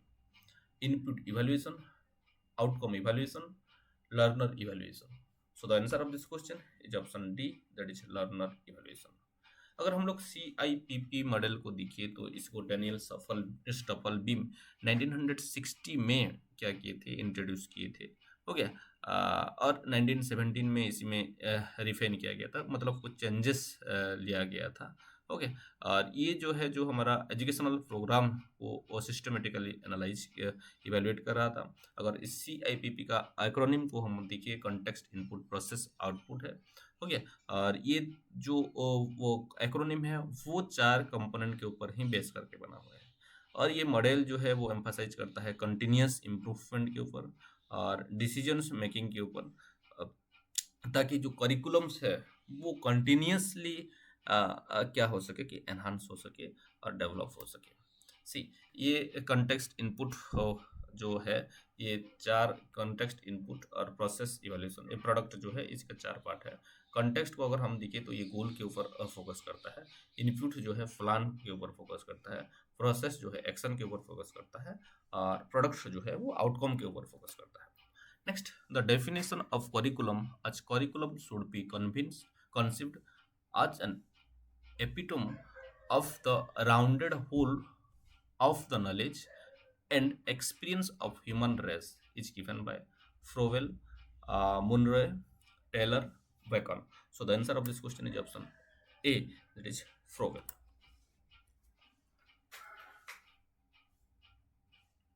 input evaluation, outcome evaluation, learner evaluation. So the answer of this question is option D, that is learner evaluation. अगर हम लोग CIPP model को देखिए तो इसको Daniel स्टफल beam 1960 में क्या किए थे, इंट्रोड्यूस किए थे. हो गया. और 1917 में इसमें रिफाइन किया गया था, मतलब कुछ चेंजेस लिया गया था. ओके. और ये जो है जो हमारा एजुकेशनल प्रोग्राम वो सिस्टमेटिकली एनालाइज इवेलुएट कर रहा था. अगर इस CIPP का एक्रोनिम को हम देखिए, कॉन्टेक्स्ट, इनपुट, प्रोसेस, आउटपुट है. हो गया. और ये जो वो एक्रोनिम है वो 4 कंपोनेंट के ऊपर ही बेस करके बना हुआ है. और ये मॉडल जो है वो एम्फासाइज करता है कंटिन्यूस इम्प्रूवमेंट के ऊपर और डिसीजंस मेकिंग के ऊपर, ताकि जो करिकुलम्स है वो कंटिन्यूसली क्या हो सके कि एनहांस हो सके और डेवलप हो सके. सी, ये कंटेक्स्ट इनपुट जो है, ये 4 कॉन्टेक्स्ट, इनपुट और प्रोसेस इवैल्यूएशन, ये प्रोडक्ट जो है इसका 4 पार्ट है. कॉन्टेक्स्ट को अगर हम देखें तो ये गोल के ऊपर फोकस करता है. इनपुट जो है प्लान के ऊपर फोकस करता है. प्रोसेस जो है एक्शन के ऊपर फोकस करता है. और प्रोडक्ट जो है वो आउटकम के ऊपर फोकस करता है. Next, the definition of curriculum as curriculum should be conceived as an epitome of the rounded whole of the knowledge and experience of human race is given by Frovel, Munro, Taylor, Bacon. So the answer of this question is option A, that is Frovel.